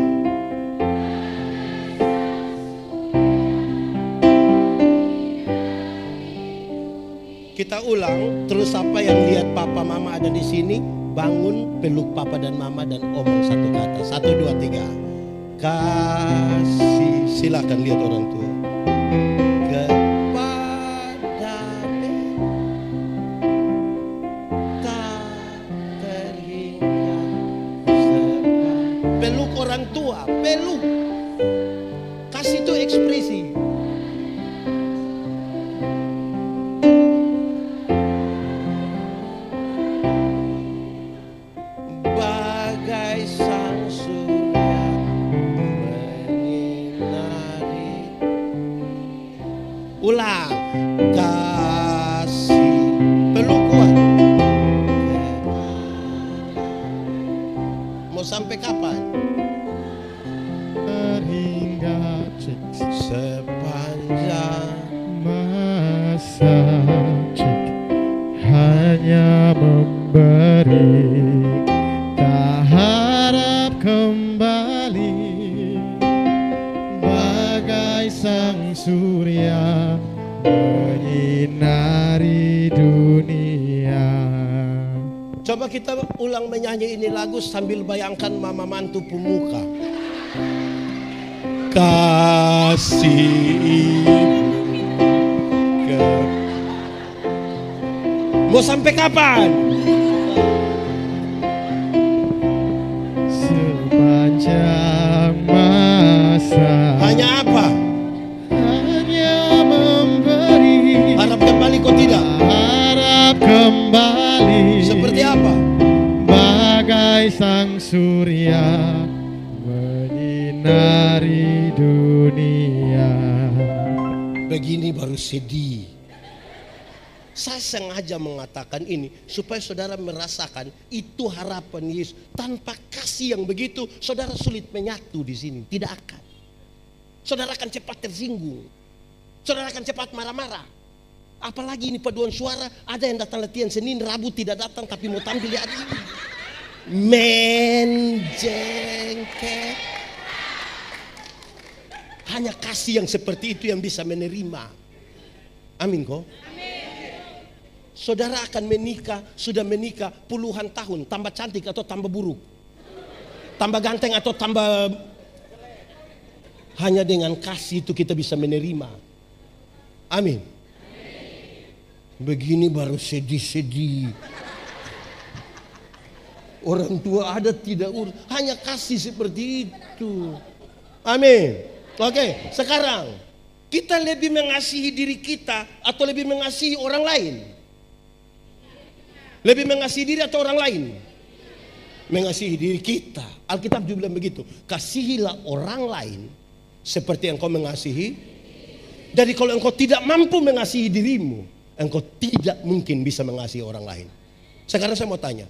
Kita ulang, terus apa yang lihat papa mama ada di sini, bangun, peluk papa dan mama dan omong satu kata. 1, 2, 3. Kasih, silakan lihat orang tua. Kepada tak terhingga. Peluk orang tua, peluk. Kasih itu ekspresi. Bagai sang surya menyinari. Ulang. Kasih, peluk kuat. Mau sampai kapan? Terhingga Sepanjang masa cek hanya memberi, tak harap kembali. Bagai sang surya menyinari dunia. Coba kita ulang menyanyi ini lagu sambil bayangkan mama mantu pemuka. Kasih mau sampai kapan? Sepanjang masa. Hanya apa? Hanya memberi. Harap kembali kau tidak? Harap kembali. Seperti apa? Bagai sang surya menyinari dunia. Begini baru sedih. Saya sengaja mengatakan ini supaya saudara merasakan itu harapan Yesus. Tanpa kasih yang begitu, saudara sulit menyatu di sini. Tidak akan. Saudara akan cepat tersinggung. Saudara akan cepat marah-marah. Apalagi ini paduan suara, ada yang datang latihan Senin, Rabu tidak datang tapi mau tampil di hari ini. Menjengkel. Hanya kasih yang seperti itu yang bisa menerima. Amin kok. Saudara akan menikah, sudah menikah puluhan tahun, tambah cantik atau tambah buruk? Tambah ganteng atau tambah... Hanya dengan kasih itu kita bisa menerima. Amin. Begini baru sedih-sedih. Orang tua ada tidak urus, hanya kasih seperti itu. Amin. Oke, sekarang kita lebih mengasihi diri kita atau lebih mengasihi orang lain? Lebih mengasihi diri atau orang lain? Mengasihi diri kita. Alkitab juga bilang begitu. Kasihilah orang lain seperti yang kau mengasihi. Jadi kalau engkau tidak mampu mengasihi dirimu, engkau tidak mungkin bisa mengasihi orang lain. Sekarang saya mau tanya,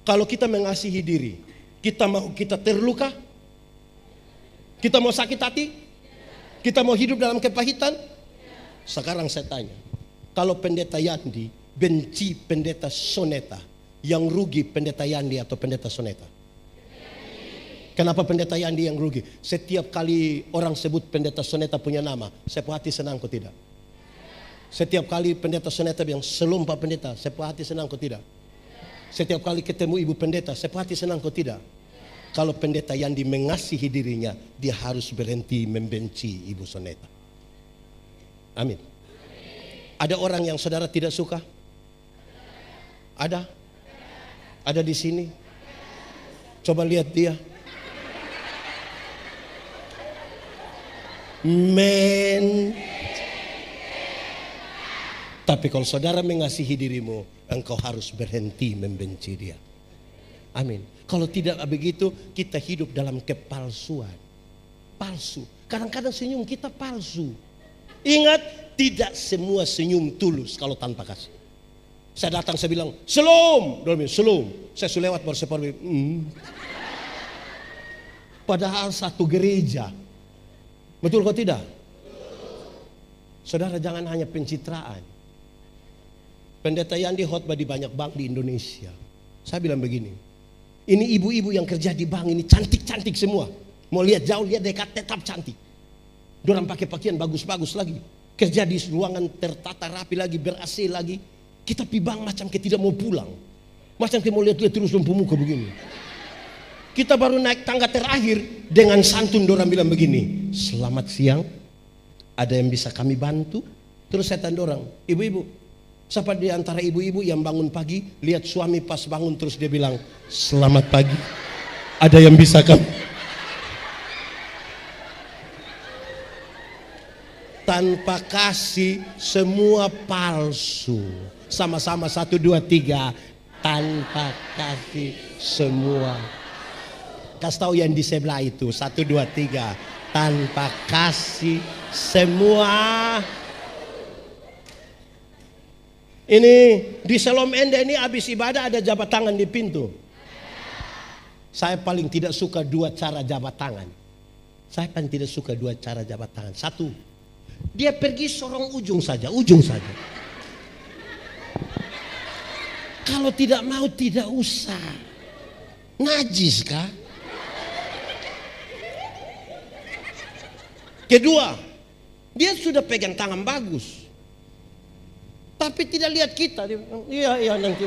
kalau kita mengasihi diri, kita mau kita terluka? Kita mau sakit hati? Kita mau hidup dalam kepahitan? Sekarang saya tanya, kalau pendeta Yandi benci pendeta Soneta, yang rugi pendeta Yandi atau pendeta Soneta? Kenapa pendeta Yandi yang rugi? Setiap kali orang sebut pendeta Soneta punya nama, saya hati senang kok tidak? Setiap kali pendeta Soneta bilang selum Pak Pendeta, saya hati senang kok tidak? Setiap kali ketemu ibu pendeta, saya hati senang kok tidak? Kalau pendeta Yandi mengasihi dirinya, dia harus berhenti membenci ibu Soneta. Amin. Ada orang yang saudara tidak suka? Ada? Ada di sini? Coba lihat dia. Tapi kalau saudara mengasihi dirimu, engkau harus berhenti membenci dia. Amin. Kalau tidak begitu, kita hidup dalam kepalsuan. Palsu. Kadang-kadang senyum kita palsu. Ingat, tidak semua senyum tulus kalau tanpa kasih. Saya datang, saya bilang, Shalom. Dia bilang, Shalom. Saya sudah lewat baru saya pergi. Padahal satu gereja. Betul kok tidak? Saudara jangan hanya pencitraan. Pendeta Yandi khotbah di banyak bank di Indonesia. Saya bilang begini, ini ibu-ibu yang kerja di bank ini cantik-cantik semua. Mau lihat jauh, lihat dekat, tetap cantik. Dorang pakai pakaian bagus-bagus lagi. Kerja di ruangan tertata rapi lagi, ber-AC lagi. Kita pi bank macam kita tidak mau pulang. Macam kita mau lihat-lihat terus dalam pemuka begini. Kita baru naik tangga terakhir, dengan santun dorang bilang begini, selamat siang, ada yang bisa kami bantu? Terus saya tanya dorang, ibu-ibu, siapa di antara ibu-ibu yang bangun pagi, lihat suami pas bangun terus dia bilang, selamat pagi, ada yang bisa kami? Tanpa kasih semua palsu. Sama-sama 1, 2, 3. Tanpa kasih semua. Kasih tahu yang di sebelah itu. 1, 2, 3. Tanpa kasih semua. Ini di Shalom Ende ini habis ibadah ada jabat tangan di pintu. Saya paling tidak suka 2 cara jabat tangan. Saya paling tidak suka 2 cara jabat tangan. 1, dia pergi sorong ujung saja. Kalau tidak mau tidak usah. Najis kah? Kedua, dia sudah pegang tangan bagus, tapi tidak lihat kita. Dia bilang, iya nanti.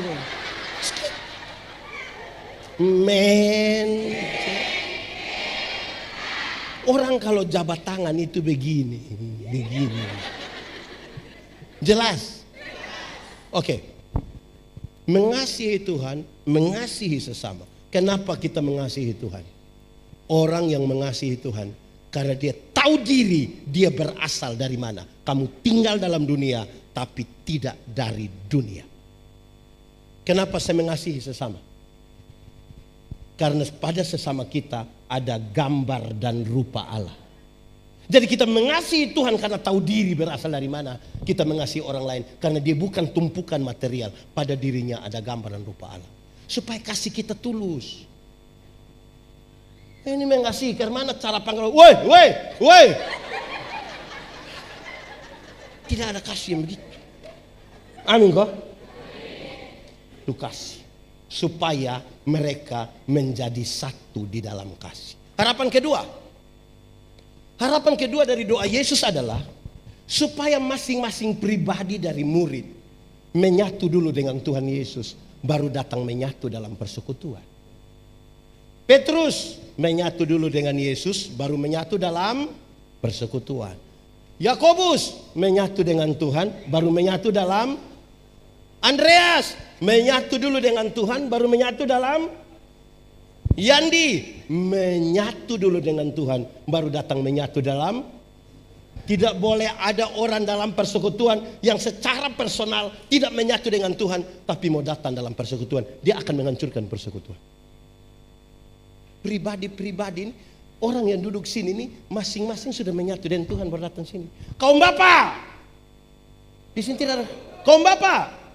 Orang kalau jabat tangan itu begini. Jelas? Oke. Mengasihi Tuhan, mengasihi sesama. Kenapa kita mengasihi Tuhan? Orang yang mengasihi Tuhan karena dia tahu diri dia berasal dari mana. Kamu tinggal dalam dunia tapi tidak dari dunia. Kenapa saya mengasihi sesama? Karena pada sesama kita ada gambar dan rupa Allah. Jadi kita mengasihi Tuhan karena tahu diri berasal dari mana. Kita mengasihi orang lain karena dia bukan tumpukan material. Pada dirinya ada gambar dan rupa Allah. Supaya kasih kita tulus. Ini mengasihi karena mana cara panggil, woi. Tidak ada kasih yang begitu. Amin kok? Lu kasih. Supaya mereka menjadi satu di dalam kasih. Harapan kedua dari doa Yesus adalah supaya masing-masing pribadi dari murid menyatu dulu dengan Tuhan Yesus, baru datang menyatu dalam persekutuan. Petrus menyatu dulu dengan Yesus, baru menyatu dalam persekutuan. Yakobus menyatu dengan Tuhan, baru menyatu dalam. Andreas menyatu dulu dengan Tuhan, baru menyatu dalam. Yandi menyatu dulu dengan Tuhan, baru datang menyatu dalam. Tidak boleh ada orang dalam persekutuan yang secara personal tidak menyatu dengan Tuhan, tapi mau datang dalam persekutuan. Dia akan menghancurkan persekutuan. Pribadi-pribadi, orang yang duduk sini nih masing-masing sudah menyatu dengan Tuhan, baru datang sini. Kaum Bapa, di sini tidak ada kaum Bapa.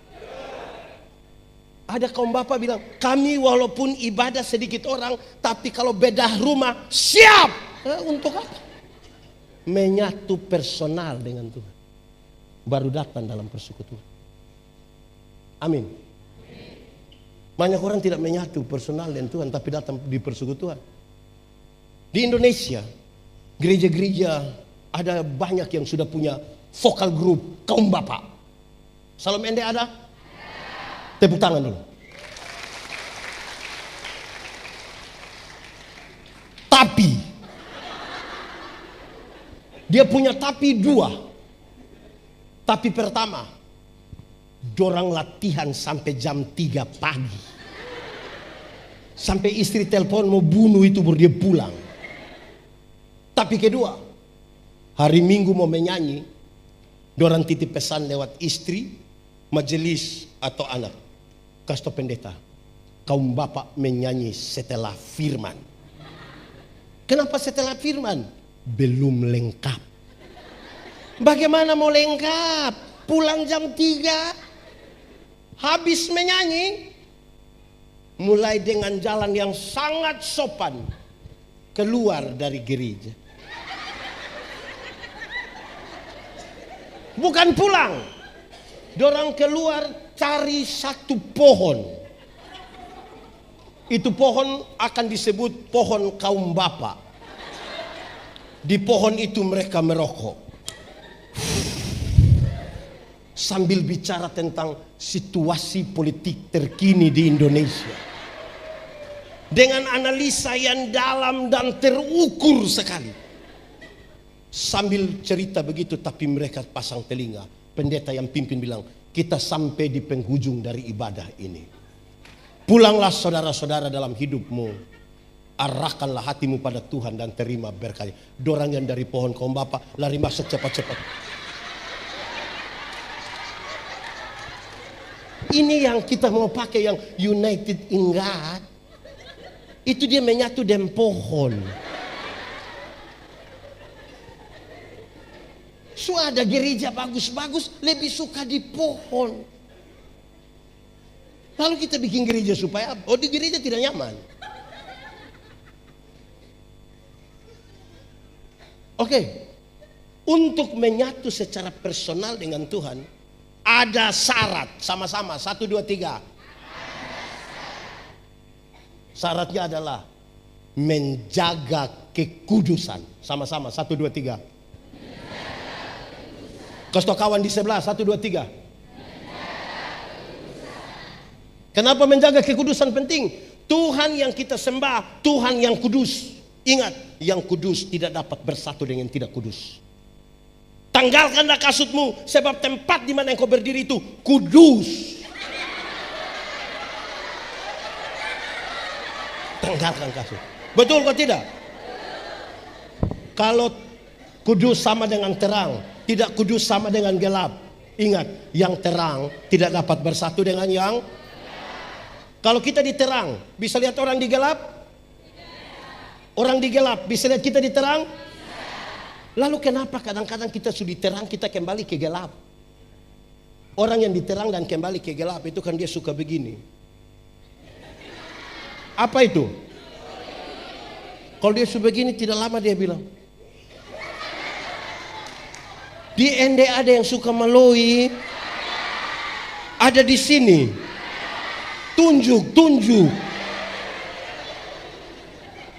Ada kaum Bapa bilang, kami walaupun ibadah sedikit orang, tapi kalau bedah rumah siap. Untuk apa? Menyatu personal dengan Tuhan, baru datang dalam persekutuan. Amin. Banyak orang tidak menyatu personal dengan Tuhan, tapi datang di persekutuan. Di Indonesia, gereja-gereja ada banyak yang sudah punya vokal group kaum Bapa. Salam Ende ada? Tepuk tangan dulu. Tapi dia punya tapi dua. Tapi pertama, dorang latihan sampai jam 3 pagi. Sampai istri telepon mau bunuh itu baru dia pulang. Tapi kedua, hari Minggu mau menyanyi, dorang titip pesan lewat istri, majelis atau anak. Kasih pendeta, kaum Bapak menyanyi setelah firman. Kenapa setelah firman? Belum lengkap. Bagaimana mau lengkap? Pulang jam 3, habis menyanyi, mulai dengan jalan yang sangat sopan keluar dari gereja. Bukan pulang, dorang keluar cari satu pohon. Itu pohon akan disebut pohon kaum Bapa. Di pohon itu mereka merokok, sambil bicara tentang situasi politik terkini di Indonesia, dengan analisa yang dalam dan terukur sekali. Sambil cerita begitu, tapi mereka pasang telinga. Pendeta yang pimpin bilang, kita sampai di penghujung dari ibadah ini. Pulanglah saudara-saudara dalam hidupmu, arahkanlah hatimu pada Tuhan dan terima berkatnya. Dorang yang dari pohon kaum Bapa lari masuk cepat-cepat. Ini yang kita mau pakai, yang United in God. Itu dia menyatu dengan pohon. So ada gereja bagus-bagus lebih suka di pohon. Lalu kita bikin gereja supaya apa? Oh, di gereja tidak nyaman. Oke. Untuk menyatu secara personal dengan Tuhan ada syarat. Sama-sama 1, 2, 3. Syaratnya adalah menjaga kekudusan. Sama-sama 1, 2, 3. Kasih kawan di sebelah 1, 2, 3. Kenapa menjaga kekudusan penting? Tuhan yang kita sembah, Tuhan yang kudus. Ingat, yang kudus tidak dapat bersatu dengan yang tidak kudus. Tanggalkanlah kasutmu, sebab tempat di mana engkau berdiri itu kudus. Tanggalkan kasut. Betul kok tidak? Kalau kudus sama dengan terang, tidak kudus sama dengan gelap. Ingat, yang terang tidak dapat bersatu dengan yang. Kalau kita di terang, bisa lihat orang di gelap? Orang di gelap, bisa lihat kita di terang? Lalu kenapa kadang-kadang kita sudah di terang, kita kembali ke gelap? Orang yang di terang dan kembali ke gelap itu kan dia suka begini. Apa itu? Kalau dia suka begini tidak lama dia bilang. Di ND ada yang suka meloi. Ada di sini. Tunjuk.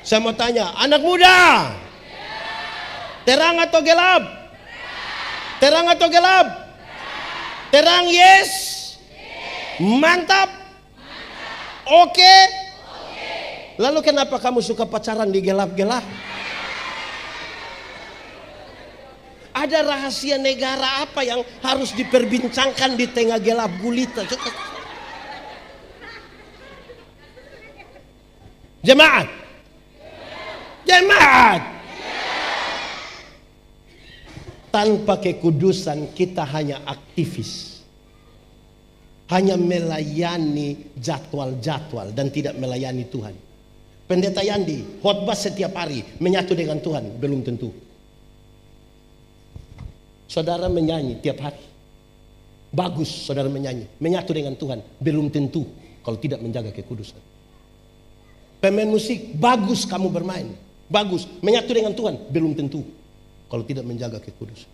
Saya mau tanya, anak muda, terang atau gelap? Terang atau gelap? Terang, yes. Mantap. Oke. Lalu kenapa kamu suka pacaran di gelap-gelap? Ada rahasia negara apa yang harus diperbincangkan di tengah gelap gulita? Jemaat. Tanpa kekudusan kita hanya aktivis. Hanya melayani jadwal-jadwal dan tidak melayani Tuhan. Pendeta Yandi khotbah setiap hari, menyatu dengan Tuhan, belum tentu. Saudara menyanyi tiap hari, bagus saudara menyanyi, menyatu dengan Tuhan, belum tentu kalau tidak menjaga kekudusan. Pemain musik, bagus kamu bermain, bagus, menyatu dengan Tuhan, belum tentu kalau tidak menjaga kekudusan.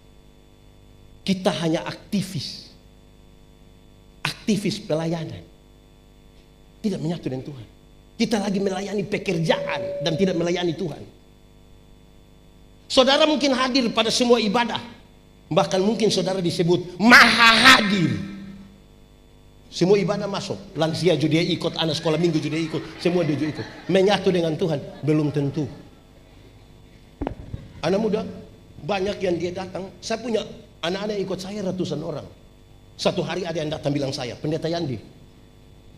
Kita hanya aktivis pelayanan, tidak menyatu dengan Tuhan. Kita lagi melayani pekerjaan dan tidak melayani Tuhan. Saudara mungkin hadir pada semua ibadah, bahkan mungkin saudara disebut maha hadir. Semua ibadah masuk, lansia juga dia ikut, anak sekolah minggu juga dia ikut, semua dia juga ikut. Menyatu dengan Tuhan, belum tentu. Anak muda, banyak yang dia datang. Saya punya anak-anak ikut saya ratusan orang. Satu hari ada yang datang bilang saya, Pendeta Yandi,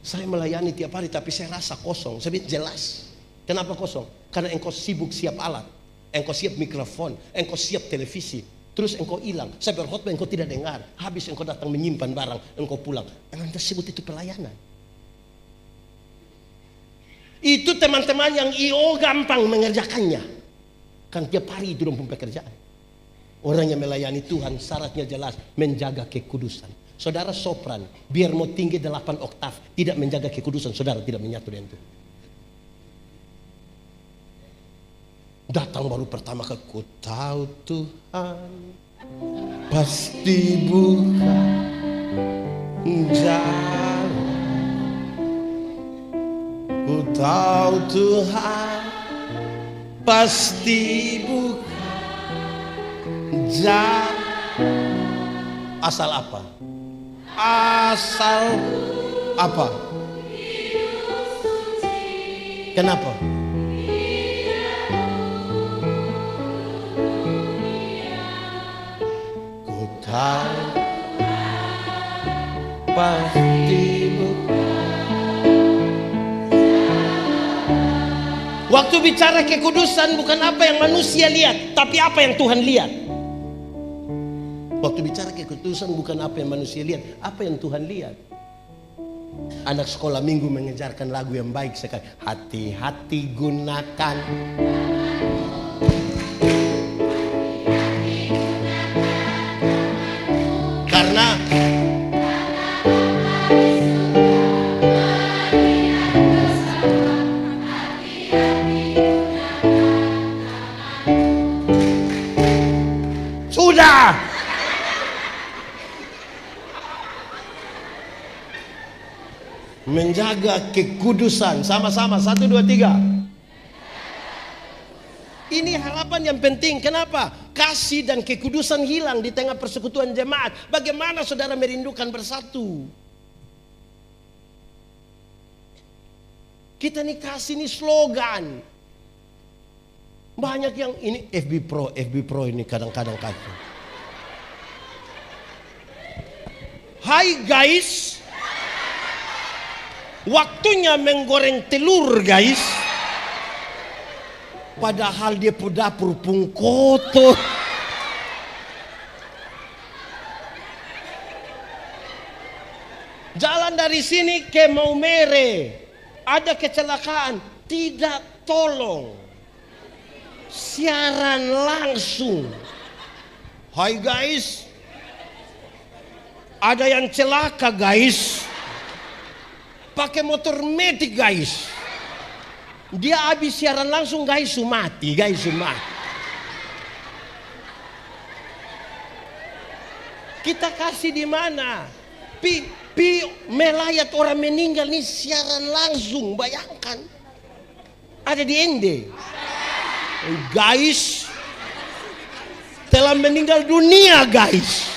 saya melayani tiap hari tapi saya rasa kosong. Saya bilang jelas. Kenapa kosong? Karena engkau sibuk siap alat, engkau siap mikrofon, engkau siap televisi. Terus engkau hilang, saya berkhotbah engkau tidak dengar. Habis engkau datang menyimpan barang, engkau pulang. Yang tersebut itu pelayanan. Itu teman-teman yang gampang mengerjakannya. Kan tiap hari itu dong pekerjaan. Orang yang melayani Tuhan syaratnya jelas, menjaga kekudusan. Saudara sopran, biar mau tinggi 8 oktav, tidak menjaga kekudusan, saudara tidak menyatu dengan Tuhan. Datang baru pertama kali, ku tahu Tuhan pasti buka jalan. Ku tahu Tuhan pasti buka jalan. Asal apa? Asal apa? Kenapa? Pasti waktu bicara kekudusan bukan apa yang manusia lihat, tapi apa yang Tuhan lihat. Waktu bicara kekudusan bukan apa yang manusia lihat, apa yang Tuhan lihat. Anak sekolah minggu mengejarkan lagu yang baik sekali. Hati-hati gunakan. Menjaga kekudusan sama-sama 1, 2, 3. Ini harapan yang penting. Kenapa? Kasih dan kekudusan hilang di tengah persekutuan jemaat. Bagaimana saudara merindukan bersatu? Kita nih kasih nih slogan. Banyak yang ini FB Pro ini kadang-kadang kasih. Hai guys, waktunya menggoreng telur guys. Padahal dia dapur pun kotor. Jalan dari sini ke Maumere, ada kecelakaan, tidak tolong. Siaran langsung. Hai guys, ada yang celaka guys, pakai motor metik guys. Dia habis siaran langsung guys, mati guys, mati. Kita kasih di mana? Pi melayat orang meninggal nih siaran langsung, bayangkan. Ada di Ende. Guys, telah meninggal dunia guys.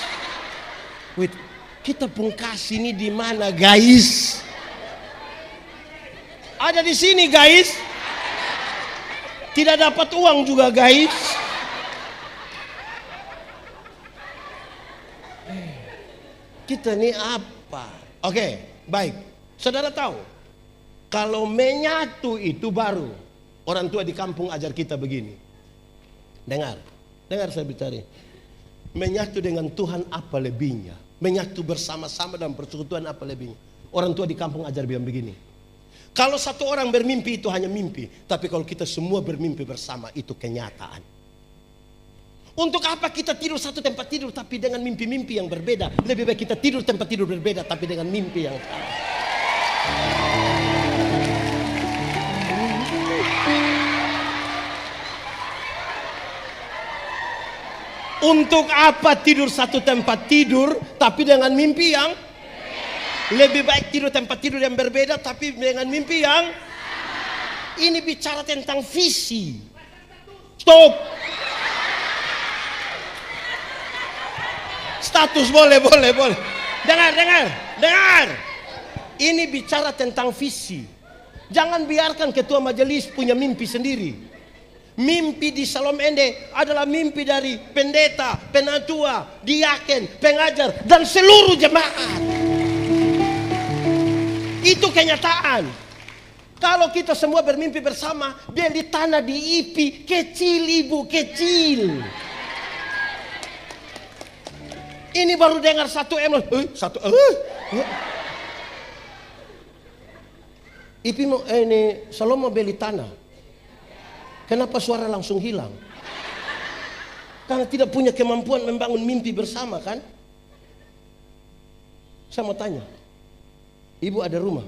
Wait, kita pun kasih ini di mana guys? Ada di sini guys. Tidak dapat uang juga guys. Kita ini apa? Oke, baik. Saudara tahu, kalau menyatu itu baru. Orang tua di kampung ajar kita begini. Dengar saya bicara. Menyatu dengan Tuhan apa lebihnya? Menyatu bersama-sama dalam persekutuan apa lebihnya? Orang tua di kampung ajar bilang begini. Kalau satu orang bermimpi itu hanya mimpi. Tapi kalau kita semua bermimpi bersama itu kenyataan. Untuk apa kita tidur satu tempat tidur tapi dengan mimpi-mimpi yang berbeda? Lebih baik kita tidur tempat tidur berbeda tapi dengan mimpi yang sama. Untuk apa tidur satu tempat tidur tapi dengan mimpi yang lebih baik tidur tempat tidur yang berbeda tapi dengan mimpi yang ini bicara tentang visi. Stop. Status boleh. Dengar. Ini bicara tentang visi. Jangan biarkan ketua majelis punya mimpi sendiri. Mimpi di Salom Ende adalah mimpi dari pendeta, penatua, diaken, pengajar, dan seluruh jemaat. Itu kenyataan. Kalau kita semua bermimpi bersama, beli tanah di IPI, kecil ibu, kecil. Ini baru dengar satu M. IPI mau ini Salom mau beli tanah. Kenapa suara langsung hilang? Karena tidak punya kemampuan membangun mimpi bersama kan? Saya mau tanya. Ibu ada rumah?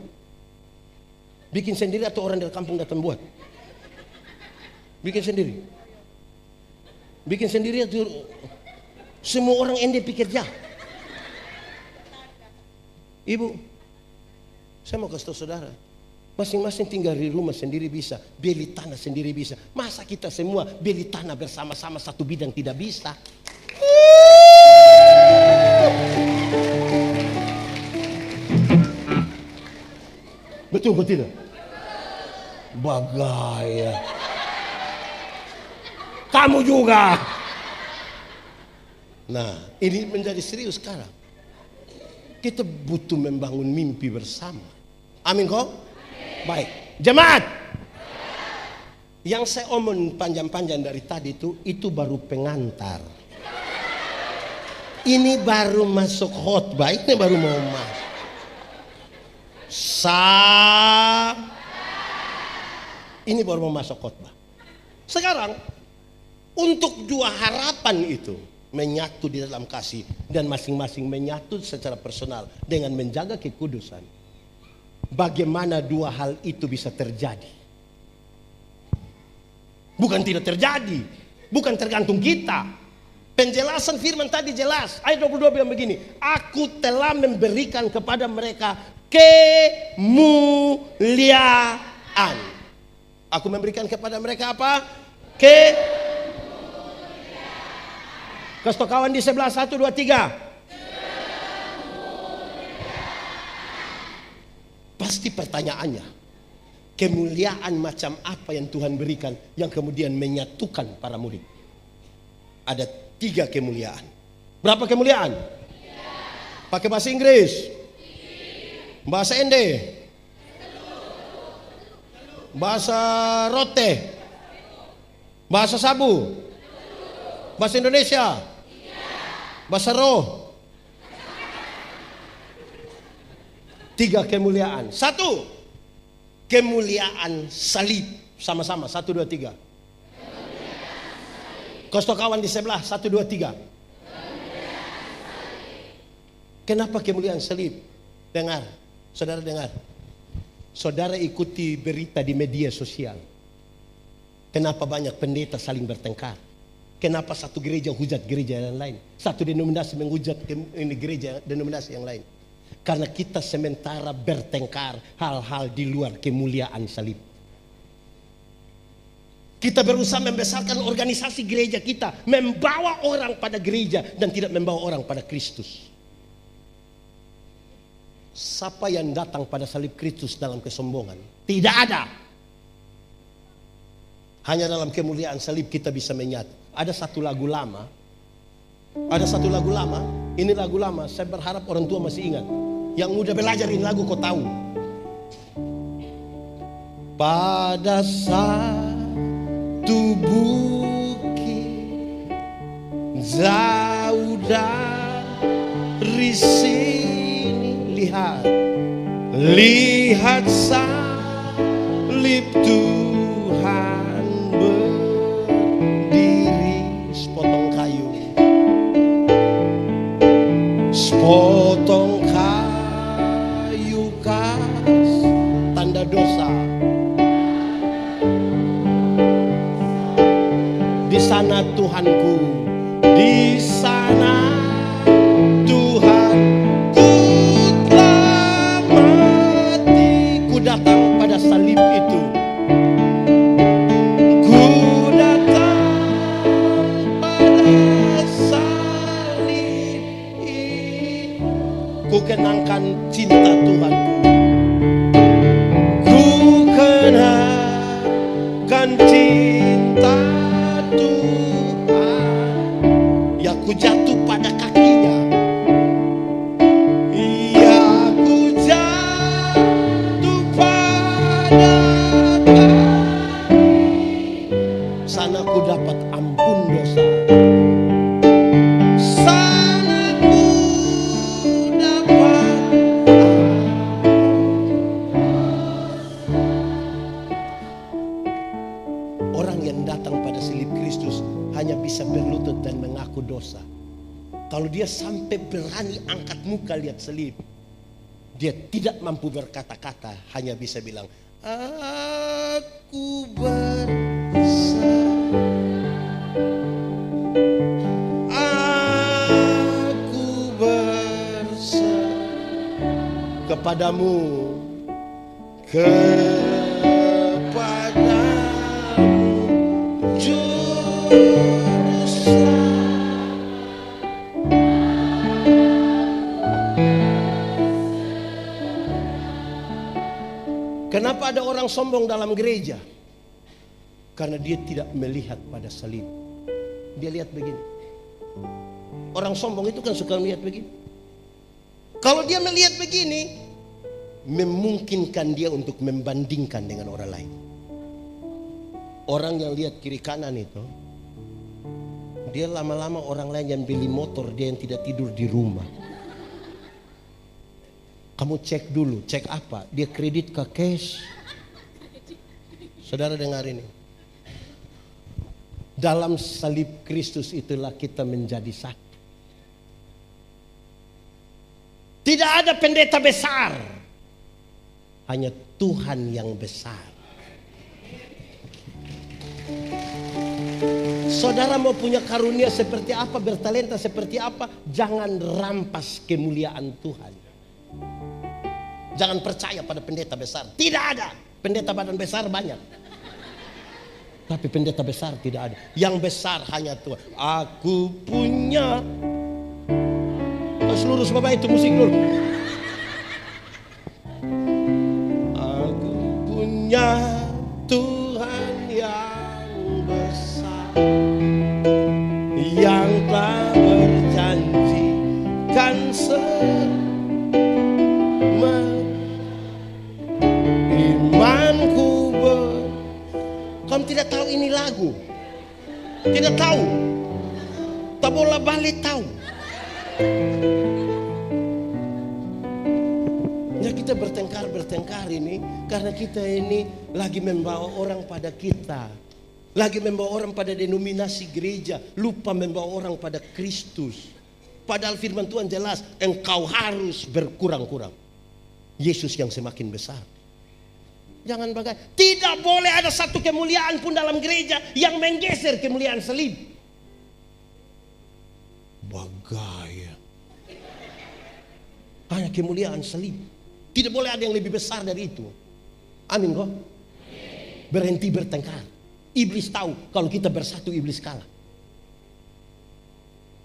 Bikin sendiri atau orang dari kampung datang buat? Bikin sendiri. Bikin sendiri atau semua orang Ende pikir jah? Ibu, saya mau kasih tahu saudara. Masing-masing tinggal di rumah sendiri bisa, beli tanah sendiri bisa. Masa kita semua beli tanah bersama-sama satu bidang tidak bisa? Betul tidak? Bagaya. Kamu juga. Nah, ini menjadi serius sekarang. Kita butuh membangun mimpi bersama. Amin kok? Baik, jemaat. Yang saya omong panjang-panjang dari tadi itu baru pengantar. Ini baru masuk khotbah, ini baru mau masuk. Ini baru mau masuk khotbah. Sekarang untuk dua harapan itu menyatu di dalam kasih dan masing-masing menyatu secara personal dengan menjaga kekudusan. Bagaimana dua hal itu bisa terjadi? Bukan tidak terjadi, bukan tergantung kita. Penjelasan firman tadi jelas. Ayat 22 bilang begini, aku telah memberikan kepada mereka kemuliaan. Aku memberikan kepada mereka apa? Kasih tau kawan di sebelah 1, 2, 3. Pasti pertanyaannya, Kemuliaan macam apa yang Tuhan berikan yang kemudian menyatukan para murid? Ada 3 kemuliaan. Berapa kemuliaan? Pakai bahasa Inggris, bahasa Ende, bahasa Rote, bahasa Sabu, bahasa Indonesia, bahasa Roh. 3 kemuliaan. 1, kemuliaan salib. Sama-sama 1, 2, 3. Kosto kawan di sebelah 1, 2, 3. Kenapa kemuliaan salib? Dengar, saudara dengar. Saudara ikuti berita di media sosial. Kenapa banyak pendeta saling bertengkar? Kenapa satu gereja hujat gereja yang lain? Satu denominasi menghujat ini gereja denominasi yang lain. Karena kita sementara bertengkar hal-hal di luar kemuliaan salib. Kita berusaha membesarkan organisasi gereja kita, membawa orang pada gereja dan tidak membawa orang pada Kristus. Siapa yang datang pada salib Kristus dalam kesombongan? Tidak ada. Hanya dalam kemuliaan salib kita bisa menyatu. Ada satu lagu lama. Ini lagu lama, saya berharap orang tua masih ingat. Yang muda belajar ini lagu kau tahu. Pada satu bukit jauh dari sini, lihat salib Tuhan berdiri, sepotong kayu, sepotong kayu kas tanda dosa. Di sana Tuhanku, di sana Tuhanku telah mati. Ku datang pada salib itu. Ku datang pada salib itu. Ku kenangkan cinta Tuhanku. Ku kenangkan cinta Tuhan. Ya ku jatuh pada kakinya. Ya ku jatuh pada kaki. Sana ku dapat ampun dosa. Sana ku dapat orang yang datang pada salib Kristus hanya bisa berlutut dan mengaku dosa. Kalau dia sampai berani angkat muka lihat salib, dia tidak mampu berkata-kata, hanya bisa bilang, aku bersalah, aku bersalah kepadamu, Kenapa ada orang sombong dalam gereja? Karena dia tidak melihat pada salib. Dia lihat begini. Orang sombong itu kan suka melihat begini. Kalau dia melihat begini, memungkinkan dia untuk membandingkan dengan orang lain. Orang yang lihat kiri kanan itu, dia lama-lama orang lain yang beli motor, dia yang tidak tidur di rumah. Kamu cek dulu, cek apa? Dia kredit ke cash. Saudara dengar ini. Dalam salib Kristus itulah kita menjadi satu. Tidak ada pendeta besar, hanya Tuhan yang besar. Saudara mau punya karunia seperti apa, bertalenta seperti apa, jangan rampas kemuliaan Tuhan. Jangan percaya pada pendeta besar. Tidak ada. Pendeta badan besar banyak, tapi pendeta besar tidak ada. Yang besar hanya Tuhan. Aku punya. Terus lurus Bapak itu musik dulu. Aku punya hanya Tuhan yang besar, yang telah berjanjikan imanku Kamu tidak tahu ini lagu? Tidak tahu? Tak boleh balik tahu? Ya kita bertengkar ini karena kita ini lagi membawa orang pada kita, lagi membawa orang pada denominasi gereja, lupa membawa orang pada Kristus. Padahal firman Tuhan jelas, engkau harus berkurang-kurang, Yesus yang semakin besar. Jangan bagai, tidak boleh ada satu kemuliaan pun dalam gereja yang menggeser kemuliaan salib. Bagai, hanya kemuliaan salib. Tidak boleh ada yang lebih besar dari itu. Amin kok? Berhenti bertengkar. Iblis tahu kalau kita bersatu, iblis kalah.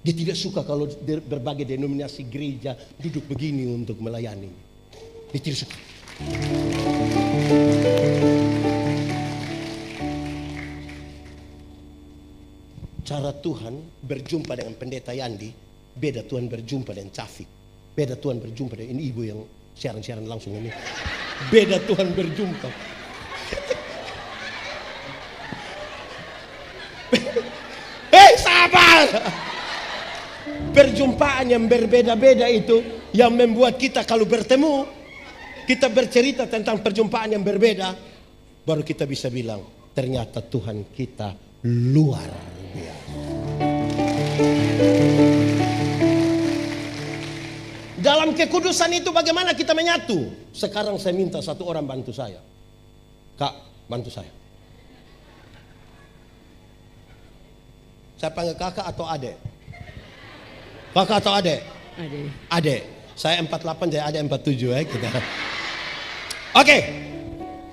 Dia tidak suka kalau berbagai denominasi gereja duduk begini untuk melayani. Dia tidak suka. Cara Tuhan berjumpa dengan pendeta Yandi beda Tuhan berjumpa dengan Cafik. Beda Tuhan berjumpa dengan ini ibu yang siaran-siaran langsung ini. Beda Tuhan berjumpa. Sabar. Perjumpaan yang berbeda-beda itu yang membuat kita kalau bertemu, kita bercerita tentang perjumpaan yang berbeda, baru kita bisa bilang ternyata Tuhan kita luar biasa. Dalam kekudusan itu bagaimana kita menyatu? Sekarang saya minta satu orang bantu saya. Kak, bantu saya. Saya panggil kakak atau adek? Kakak atau adek? Adek. Adek. Saya 48, jadi adek 47 ya kita. Oke.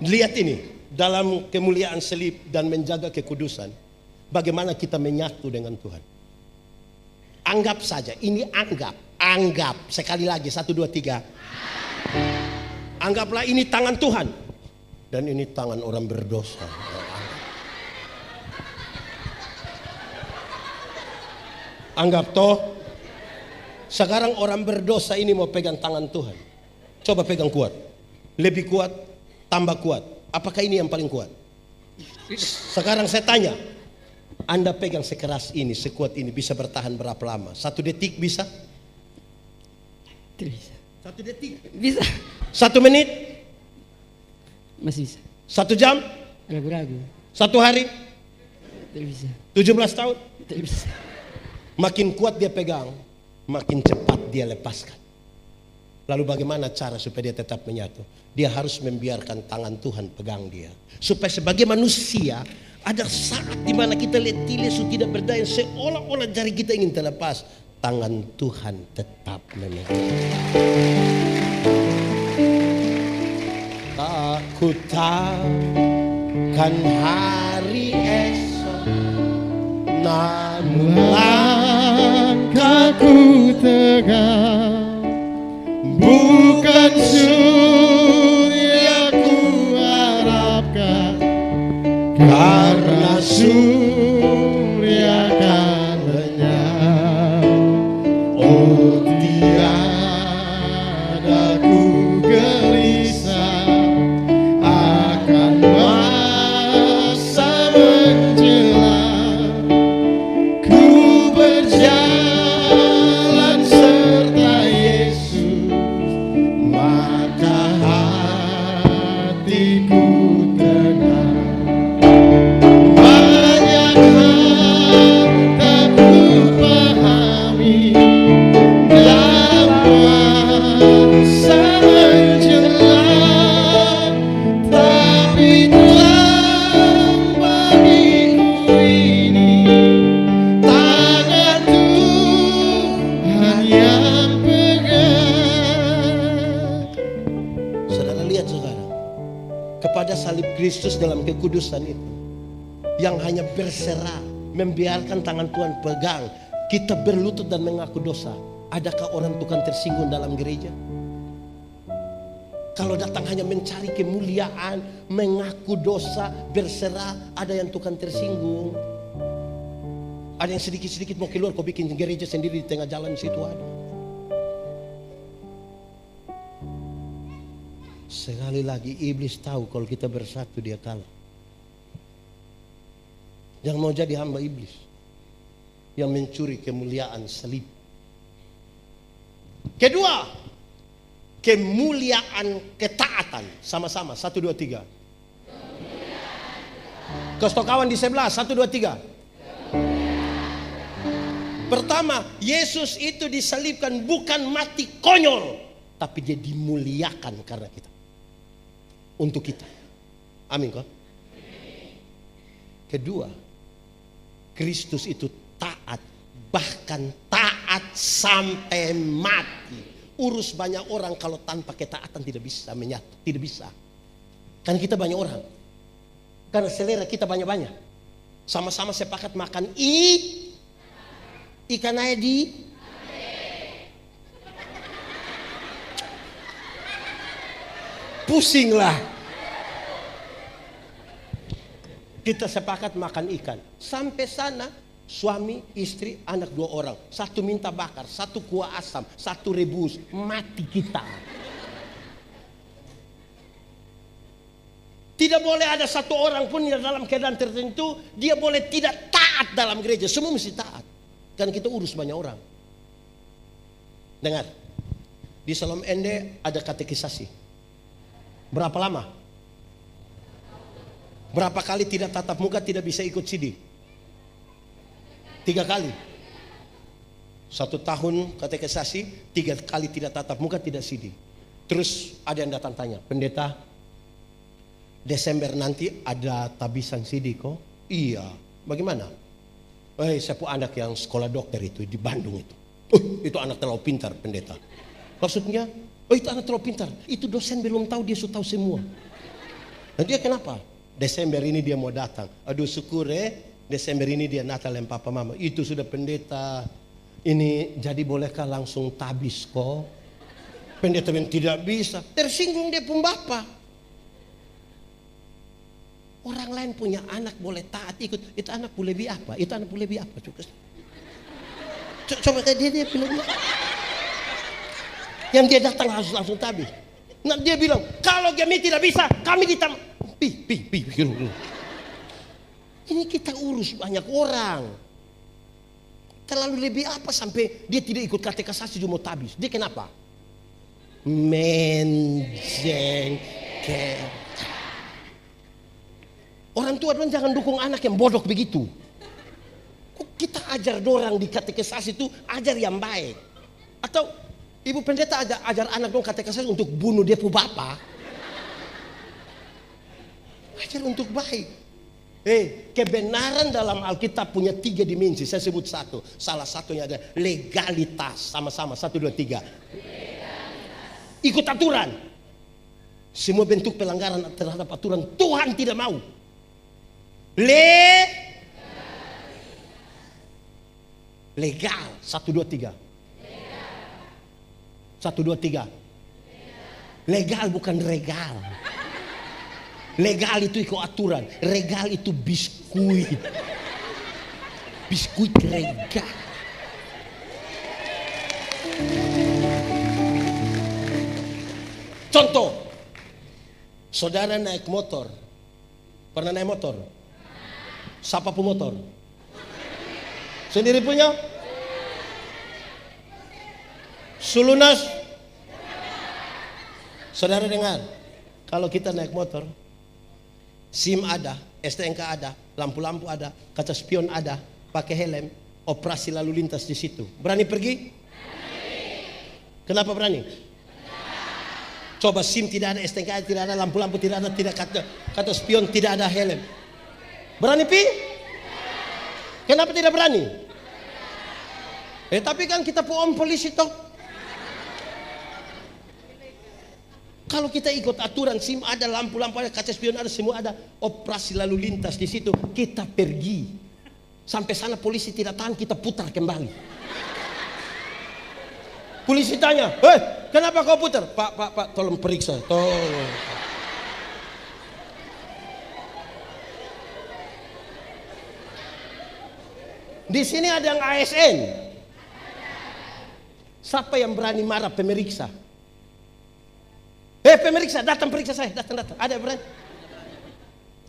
Lihat ini. Dalam kemuliaan salib dan menjaga kekudusan, bagaimana kita menyatu dengan Tuhan. Anggap saja, ini anggap sekali lagi 1, 2, 3. Anggaplah ini tangan Tuhan dan ini tangan orang berdosa. Anggap toh, sekarang orang berdosa ini mau pegang tangan Tuhan. Coba pegang kuat, lebih kuat, tambah kuat. Apakah ini yang paling kuat? Sekarang saya tanya, Anda pegang sekeras ini, sekuat ini, bisa bertahan berapa lama? 1 detik bisa? Tidak bisa. 1 detik? Bisa. 1 menit? Masih bisa. 1 jam? Ragu-ragu. 1 hari? Tidak bisa. 17 tahun? Tidak bisa. Makin kuat dia pegang, makin cepat dia lepaskan. Lalu bagaimana cara supaya dia tetap menyatu? Dia harus membiarkan tangan Tuhan pegang dia. Supaya sebagai manusia, ada saat di mana kita letih lesu tidak berdaya, seolah-olah jari kita ingin terlepas, tangan Tuhan tetap memegang. Aku takkan hari esok, namun langkahku tegak, bukan surya ku harapkan, karena surya akan lenyap. Oh tiada ku gelisah akan masa menjelang, ku berjalan serta Yesus, maka hatiku tenang. Banyak hal tak ku pahami dalam masa menjelang, tapi Tuhan bagiku ini tangan Tuhan yang pegang. Saudara lihat saudara, kepada salib Kristus dalam kekudusan itu, yang hanya berserah, membiarkan tangan Tuhan pegang, kita berlutut dan mengaku dosa. Adakah orang Tuhan tersinggung dalam gereja? Kalau datang hanya mencari kemuliaan, mengaku dosa, berserah, ada yang tukang tersinggung. Ada yang sedikit-sedikit mau keluar, kau bikin gereja sendiri di tengah jalan situ ada. Sekali lagi iblis tahu kalau kita bersatu dia kalah. Jangan mau jadi hamba iblis yang mencuri kemuliaan salib. Kedua, kemuliaan ketaatan. Sama-sama, 1, 2, 3. Kasih kawan di sebelah, 1, 2, 3. Pertama, Yesus itu disalibkan bukan mati konyol, tapi dia dimuliakan karena kita. Untuk kita. Amin kok. Kedua, Kristus itu taat, bahkan taat sampai mati. Urus banyak orang kalau tanpa ketaatan tidak bisa menyatu, tidak bisa. Kan kita banyak orang. Karena selera kita banyak-banyak. Sama-sama sepakat makan ikan air di pusinglah. Kita sepakat makan ikan. Sampai sana suami, istri, anak 2 orang. 1 minta bakar, 1 kuah asam, 1 rebus. Mati kita. Tidak boleh ada 1 orang pun yang dalam keadaan tertentu dia boleh tidak taat dalam gereja. Semua mesti taat. Karena kita urus banyak orang. Dengar, di Salom Ende ada katekisasi. Berapa lama? Berapa kali tidak tatap muka, tidak bisa ikut CD? 3 kali. 1 tahun katekisasi, 3 kali tidak tatap muka, tidak CD. Terus ada yang datang tanya, pendeta, Desember nanti ada tabisan CD kok? Iya, bagaimana? Saya punya anak yang sekolah dokter itu di Bandung itu. Itu anak terlalu pintar pendeta. Maksudnya, itu anak terlalu pintar. Itu dosen belum tahu, dia sudah tahu semua. Nah dia kenapa? Desember ini dia mau datang. Aduh syukur Desember ini dia Natal yang papa mama. Itu sudah pendeta. Ini jadi bolehkah langsung tabis kok? Pendeta yang tidak bisa. Tersinggung dia pun bapak. Orang lain punya anak boleh taat ikut. Itu anak boleh lebih apa? Itu anak boleh lebih apa? Coba dia bilang. Yang dia datang harus langsung tabis. Nah dia bilang, kalau kami tidak bisa, kami ditambah. Ini kita urus banyak orang. Terlalu lebih apa sampai dia tidak ikut katekisasi cuma tabis. Dia kenapa? Menjengkel. Orang tua dong jangan dukung anak yang bodoh begitu. Kok kita ajar dorang di katekisasi itu ajar yang baik. Atau ibu pendeta ajar anak dong katekisasi untuk bunuh dia pu bapak. Ajar untuk baik. Kebenaran dalam Alkitab punya 3 dimensi. Saya sebut 1. Salah satunya ada legalitas. Sama-sama 1, 2, 3. Ikut aturan. Semua bentuk pelanggaran terhadap aturan Tuhan tidak mau. Legal. 1, 2, 3. 1, 2, 3. Legal bukan regal. Legal itu ikut aturan. Regal itu biskuit. Biskuit regal. Contoh. Saudara naik motor. Pernah naik motor? Siapa pun motor? Sendiri punya? Sulunas? Saudara dengar, kalau kita naik motor, SIM ada, STNK ada, lampu-lampu ada, kaca spion ada, pakai helm, operasi lalu lintas di situ. Berani pergi? Kenapa berani? Coba SIM tidak ada, STNK tidak ada, lampu-lampu tidak ada, tidak kaca spion tidak ada, helm. Berani pi? Kenapa tidak berani? Tapi kan kita om polisi toh. Kalau kita ikut aturan, SIM ada, lampu-lampu ada, kaca spion ada, semua ada, operasi lalu lintas di situ, kita pergi. Sampai sana polisi tidak tahan, kita putar kembali. Polisi tanya, kenapa kau putar? Pak, tolong periksa, tolong. Di sini ada yang ASN. Siapa yang berani marah pemeriksa? Pemeriksa, datang periksa saya, datang. Ada yang berani?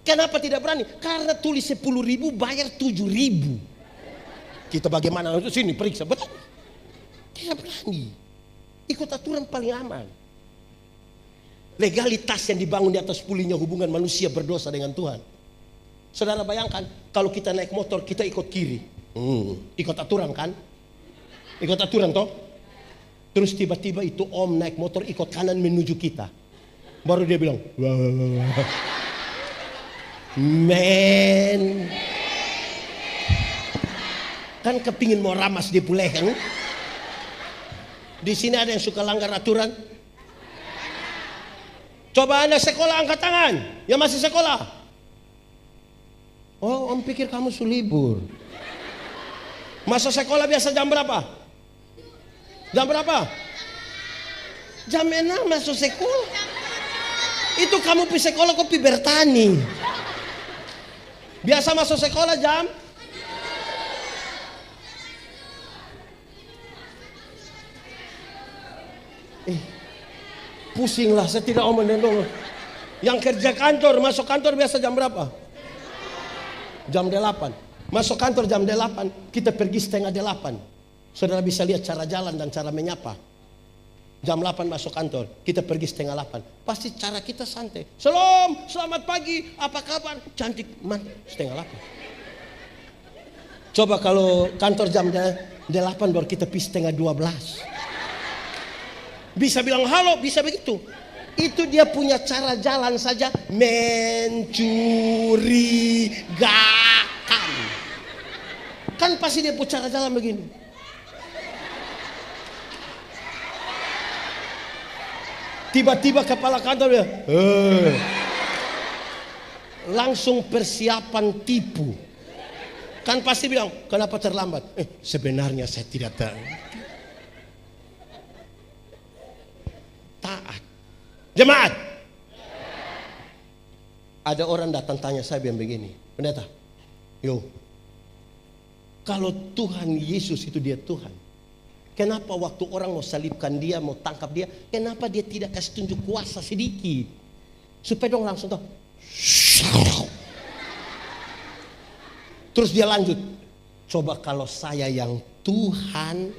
Kenapa tidak berani? Karena tulis 10.000 bayar 7.000. Kita bagaimana untuk sini periksa? Betul? Tidak berani. Ikut aturan paling aman. Legalitas yang dibangun di atas pulihnya hubungan manusia berdosa dengan Tuhan. Saudara bayangkan kalau kita naik motor kita ikut kiri. Ikut aturan kan? Ikut aturan toh? Terus tiba-tiba itu om naik motor ikut kanan menuju kita. Baru dia bilang, wah. Men. Kan kepingin mau ramas di pulehan. Di sini ada yang suka langgar aturan. Coba Anda sekolah angkat tangan. Yang masih sekolah. Oh, om pikir kamu libur. Masuk sekolah biasa jam berapa? Jam berapa? Jam 6 masuk sekolah. Itu kamu pergi sekolah kok pergi bertani. Biasa masuk sekolah jam pusing lah, saya tidak mau menendong. Yang kerja kantor, masuk kantor biasa jam berapa? Jam 8. Masuk kantor jam 8, kita pergi setengah 8. Saudara bisa lihat cara jalan dan cara menyapa. Jam 8 masuk kantor, kita pergi setengah 8. Pasti cara kita santai. Salam, selamat pagi, apa kabar? Cantik, man, setengah 8. Coba kalau kantor jam 8 baru kita pergi setengah 12. Bisa bilang halo, bisa begitu. Itu dia punya cara jalan saja mencurigakan. Kan pasti dia punya cara jalan begini. Tiba-tiba kepala kantor dia langsung persiapan tipu. Kan pasti bilang, kenapa terlambat? Sebenarnya saya tidak tahu. Taat. Jemaat. Ada orang datang tanya saya bilang begini, pendeta, kalau Tuhan Yesus itu dia Tuhan, kenapa waktu orang mau salibkan dia, mau tangkap dia, kenapa dia tidak kasih tunjuk kuasa sedikit? Supaya dong langsung tahu. Terus dia lanjut, coba kalau saya yang Tuhan.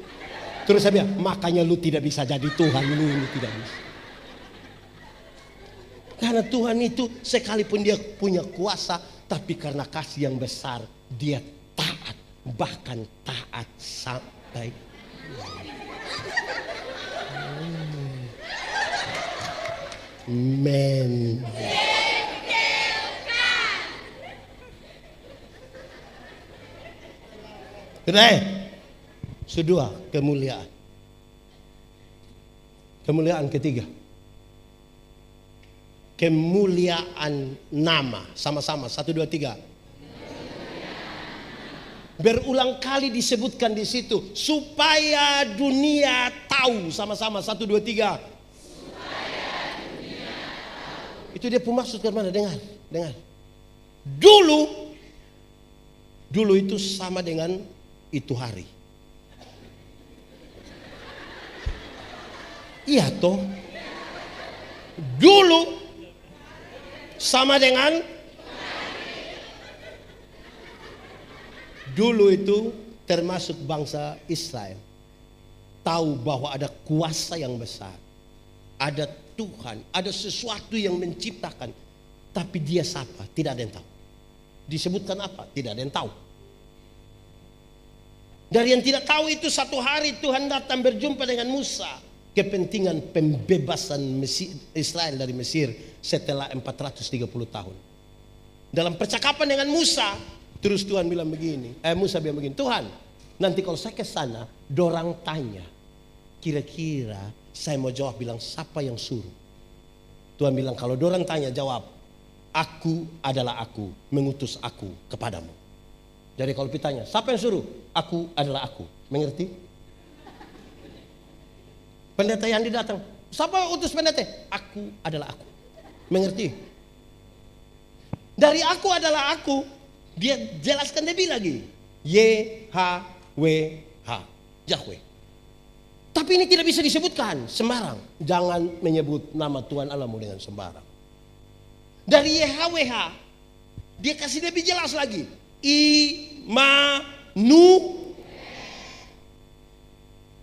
Terus saya bilang, makanya lu tidak bisa jadi Tuhan, lu tidak bisa. Karena Tuhan itu sekalipun dia punya kuasa, tapi karena kasih yang besar, dia taat. Bahkan taat sampai men. Kedua, kemuliaan. Kemuliaan ketiga. Kemuliaan nama. Sama-sama, 1, 2, 3. Berulang kali disebutkan di situ supaya dunia tahu. Sama-sama 1, 2, 3. Supaya dunia tahu. Itu dia maksud ke mana? Dengar. Dulu itu sama dengan itu hari. Iya toh. Dulu sama dengan dulu itu termasuk bangsa Israel. Tahu bahwa ada kuasa yang besar. Ada Tuhan, ada sesuatu yang menciptakan. Tapi dia siapa? Tidak ada yang tahu. Disebutkan apa? Tidak ada yang tahu. Dari yang tidak tahu itu satu hari Tuhan datang berjumpa dengan Musa. Kepentingan pembebasan Israel dari Mesir setelah 430 tahun. Dalam percakapan dengan Musa, terus Tuhan bilang begini, Musa bilang begini, Tuhan, nanti kalau saya ke sana, dorang tanya, kira-kira saya mau jawab bilang siapa yang suruh? Tuhan bilang kalau dorang tanya jawab, aku adalah aku, mengutus aku kepadamu. Jadi kalau ditanya, siapa yang suruh? Aku adalah aku. Mengerti? Pendeta Yandi datang. Siapa utus pendeta? Aku adalah aku. Mengerti? Dari aku adalah aku. Dia jelaskan lebih lagi. YHWH. Yahweh. Tapi ini tidak bisa disebutkan sembarang. Jangan menyebut nama Tuhan Allahmu dengan sembarang. Dari YHWH, dia kasih lebih jelas lagi.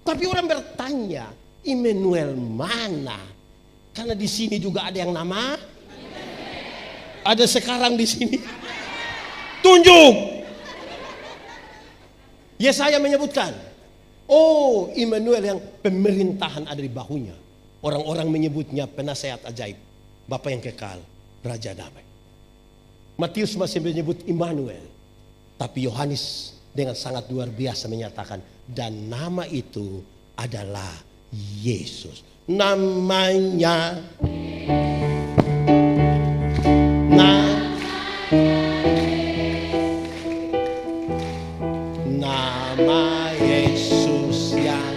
Tapi orang bertanya, Immanuel mana? Karena di sini juga ada yang nama. Ada sekarang di sini. Tunjuk. Yesaya menyebutkan, oh, Immanuel yang pemerintahan ada di bahunya. Orang-orang menyebutnya penasehat ajaib, Bapa yang kekal, Raja damai. Matius masih menyebut Immanuel, tapi Yohanes dengan sangat luar biasa menyatakan, dan nama itu adalah Yesus. Namanya nama Yesus yang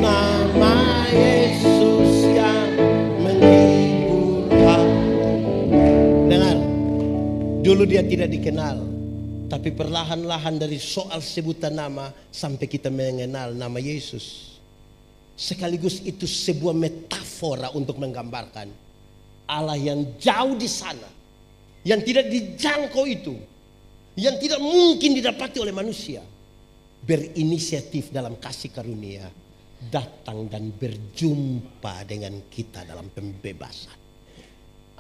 nama Yesus yang menghibur hati. Dengar, dulu dia tidak dikenal, tapi perlahan-lahan dari soal sebutan nama sampai kita mengenal nama Yesus. Sekaligus itu sebuah metafora untuk menggambarkan Allah yang jauh di sana, yang tidak dijangkau itu, yang tidak mungkin didapati oleh manusia, berinisiatif dalam kasih karunia, datang dan berjumpa dengan kita dalam pembebasan.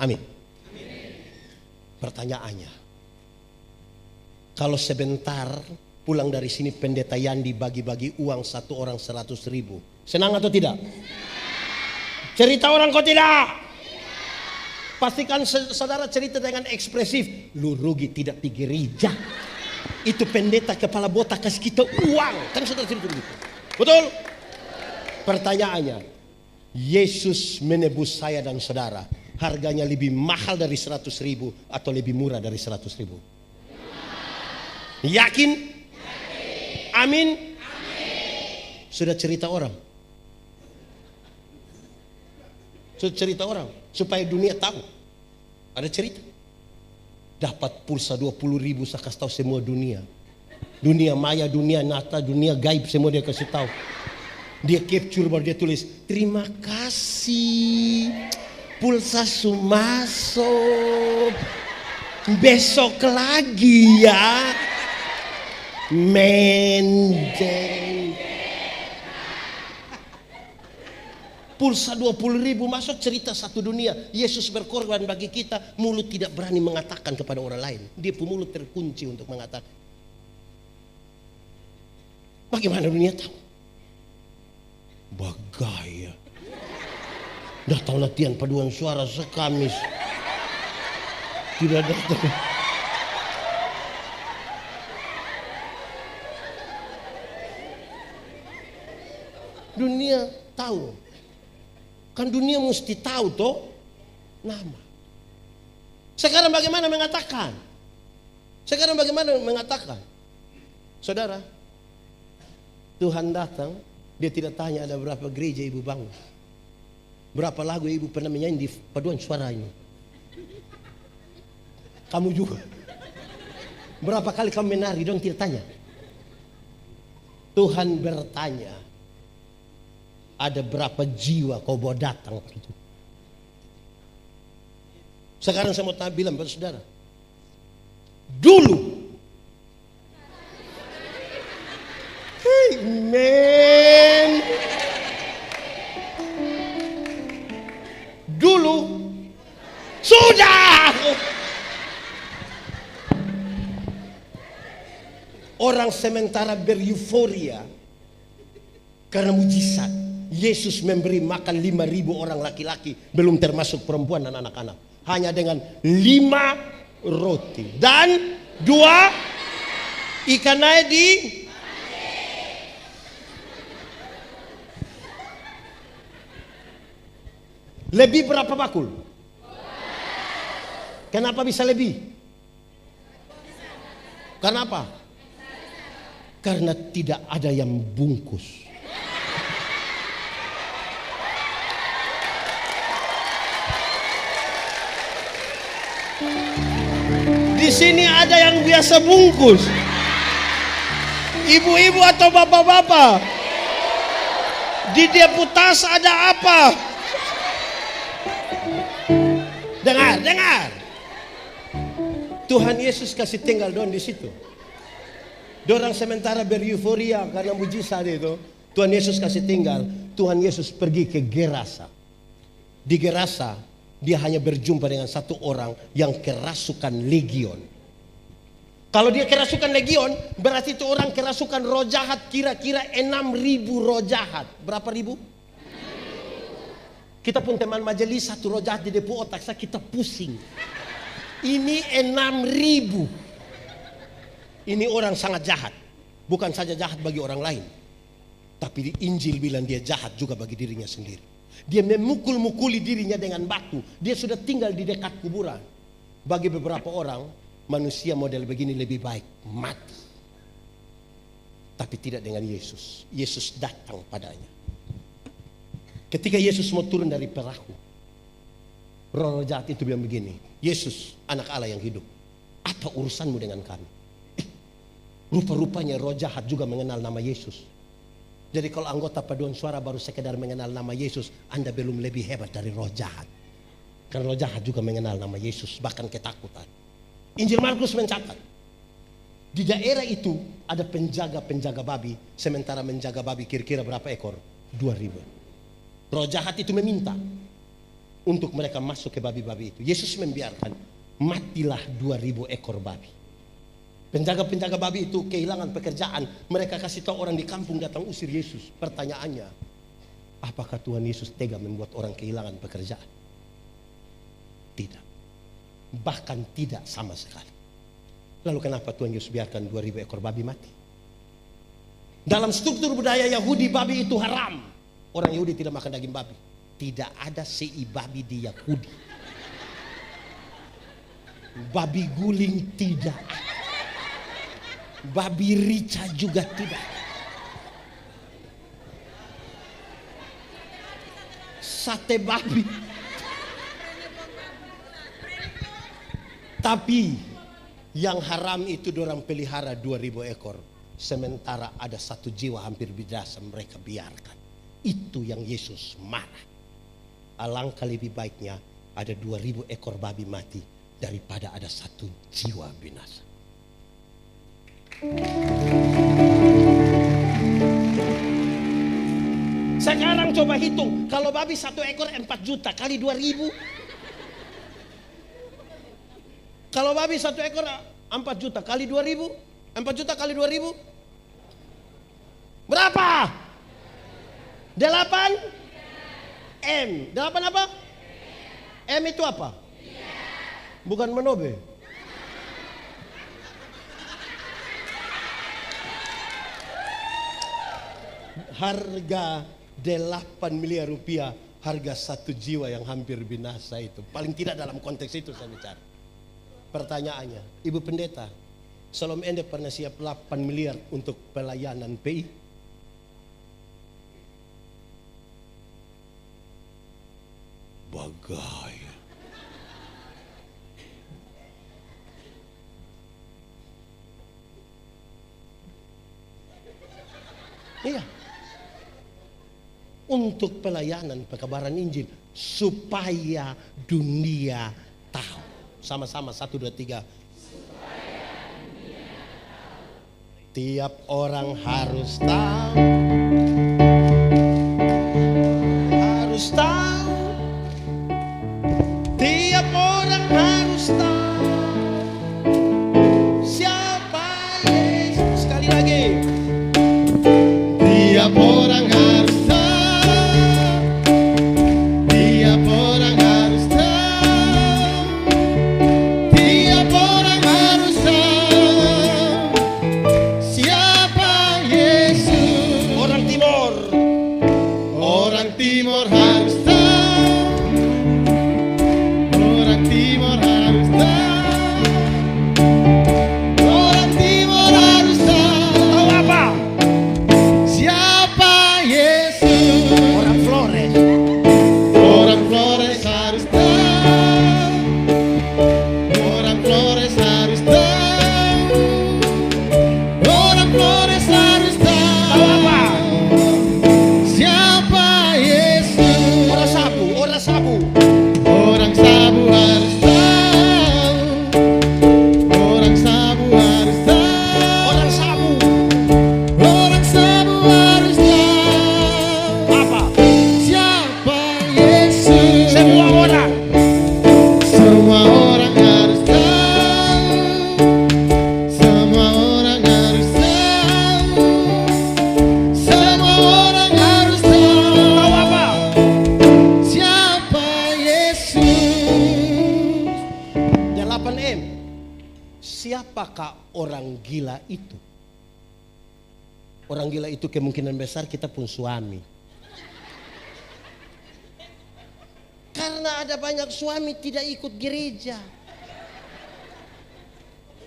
Amin. Pertanyaannya, kalau sebentar pulang dari sini pendeta Yandi bagi-bagi uang satu orang 100.000, senang atau tidak? Cerita orang kok tidak? Pastikan saudara cerita dengan ekspresif. Lu rugi tidak pergi gereja. Itu pendeta kepala botak kasih kita uang. Kan saudara cerita begitu. Betul? Pertanyaannya, Yesus menebus saya dan saudara, harganya lebih mahal dari 100.000 atau lebih murah dari 100.000? Yakin? Amin? Sudah cerita orang? Sudah cerita orang supaya dunia tahu. Ada cerita. Dapat pulsa 20.000, saya kasih tahu semua dunia. Dunia maya, dunia nyata, dunia gaib, semua dia kasih tahu. Dia capture baru dia tulis, terima kasih, pulsa masuk, besok lagi ya, menjeng. Pulsa 20.000 masuk, cerita satu dunia. Yesus berkorban bagi kita. Mulut tidak berani mengatakan kepada orang lain. Dia pun mulut terkunci untuk mengatakan. Bagaimana dunia tahu? Bagaya. Datang latihan paduan suara sekamis. Tidak datang. Dunia tahu. Kan dunia mesti tahu toh nama. Sekarang bagaimana mengatakan? Sekarang bagaimana mengatakan? Saudara, Tuhan datang, dia tidak tanya ada berapa gereja ibu bangun, berapa lagu ibu pernah menyanyi di paduan suara ini. Kamu juga. Berapa kali kamu menari, dong tidak tanya. Tuhan bertanya, ada berapa jiwa kau bawa datang itu. Sekarang saya mau bilang pada saudara, dulu, amen, dulu sudah orang sementara bereuforia karena mujizat. Yesus memberi makan 5.000 orang laki-laki, belum termasuk perempuan dan anak-anak, hanya dengan 5 roti dan 2 ikan air di. Lebih berapa bakul? Kenapa bisa lebih? Kenapa? Karena tidak ada yang bungkus. Di sini ada yang biasa bungkus. Ibu-ibu atau bapak-bapak. Di deputas ada apa? Dengar. Tuhan Yesus kasih tinggal doang di situ. Dorang sementara bereuforia karena mujizat itu. Tuhan Yesus kasih tinggal. Tuhan Yesus pergi ke Gerasa. Di Gerasa dia hanya berjumpa dengan satu orang yang kerasukan legion. Kalau dia kerasukan legion, berarti itu orang kerasukan roh jahat kira-kira 6.000 roh jahat. Berapa ribu? Kita pun teman majelis satu roh jahat di depo otak saya, kita pusing. Ini 6.000. Ini orang sangat jahat. Bukan saja jahat bagi orang lain, tapi di Injil bilang dia jahat juga bagi dirinya sendiri. Dia memukul-mukuli dirinya dengan batu. Dia sudah tinggal di dekat kuburan. Bagi beberapa orang, manusia model begini lebih baik mati. Tapi tidak dengan Yesus. Yesus datang padanya. Ketika Yesus mau turun dari perahu, roh jahat itu bilang begini, Yesus, anak Allah yang hidup, apa urusanmu dengan kami? Rupa-rupanya roh jahat juga mengenal nama Yesus. Jadi kalau anggota paduan suara baru sekedar mengenal nama Yesus, Anda belum lebih hebat dari roh jahat. Karena roh jahat juga mengenal nama Yesus, bahkan ketakutan. Injil Markus mencatat, di daerah itu ada penjaga-penjaga babi, sementara menjaga babi kira-kira berapa ekor? 2.000. Roh jahat itu meminta untuk mereka masuk ke babi-babi itu. Yesus membiarkan, matilah 2.000 ekor babi. Penjaga-penjaga babi itu kehilangan pekerjaan. Mereka kasih tahu orang di kampung datang usir Yesus. Pertanyaannya, apakah Tuhan Yesus tega membuat orang kehilangan pekerjaan? Tidak. Bahkan tidak sama sekali. Lalu kenapa Tuhan Yesus biarkan 2.000 ekor babi mati? Dalam struktur budaya Yahudi, babi itu haram. Orang Yahudi tidak makan daging babi. Tidak ada sei babi di Yahudi. Babi guling tidak ada. Babi rica juga tidak. Sate babi. Tapi yang haram itu dorang pelihara 2.000 ekor. Sementara ada satu jiwa hampir binasa mereka biarkan. Itu yang Yesus marah. Alangkah lebih baiknya ada 2.000 ekor babi mati daripada ada satu jiwa binasa. Sekarang coba hitung, kalau babi satu ekor 4 juta kali 2.000. Kalau babi satu ekor 4 juta kali 2.000, 4 juta kali 2.000 berapa? 8 M. 8 apa? M itu apa? Bukan menobe. Harga 8 miliar rupiah, harga satu jiwa yang hampir binasa itu. Paling tidak dalam konteks itu saya bicara. Pertanyaannya, Ibu Pendeta, Salom Ende pernah siap 8 miliar untuk pelayanan PI? Bagai. Iya. Untuk pelayanan pekabaran Injil supaya dunia tahu. Sama-sama 1, 2, 3. Tiap orang harus tahu. Harus tahu. Tiap orang harus tahu siapa Yesus. Sekali lagi. Tiap orang harus tahu. Tiap orang harus tahu. Tiap orang harus tahu siapa Yesus. Orang Timor. Orang Timor harus tahu. siapakah orang gila itu? Orang gila itu kemungkinan besar kita pun suami. Karena ada banyak suami tidak ikut gereja.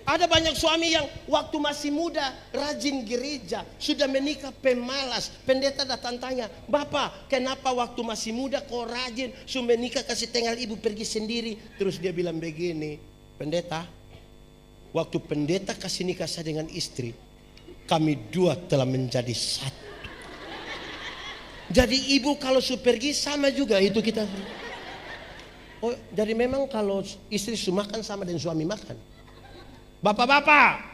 Ada banyak suami yang waktu masih muda rajin gereja, sudah menikah pemalas. Pendeta datang tanya, "Bapak, kenapa waktu masih muda kau rajin, sudah menikah kasih tinggal ibu pergi sendiri?" Terus dia bilang begini, "Pendeta, waktu pendeta kasih nikah saya dengan istri, kami dua telah menjadi satu. Jadi ibu kalau sudah pergi sama juga itu kita." Oh, jadi memang kalau istri sudah makan sama dengan suami makan. Bapak-bapak,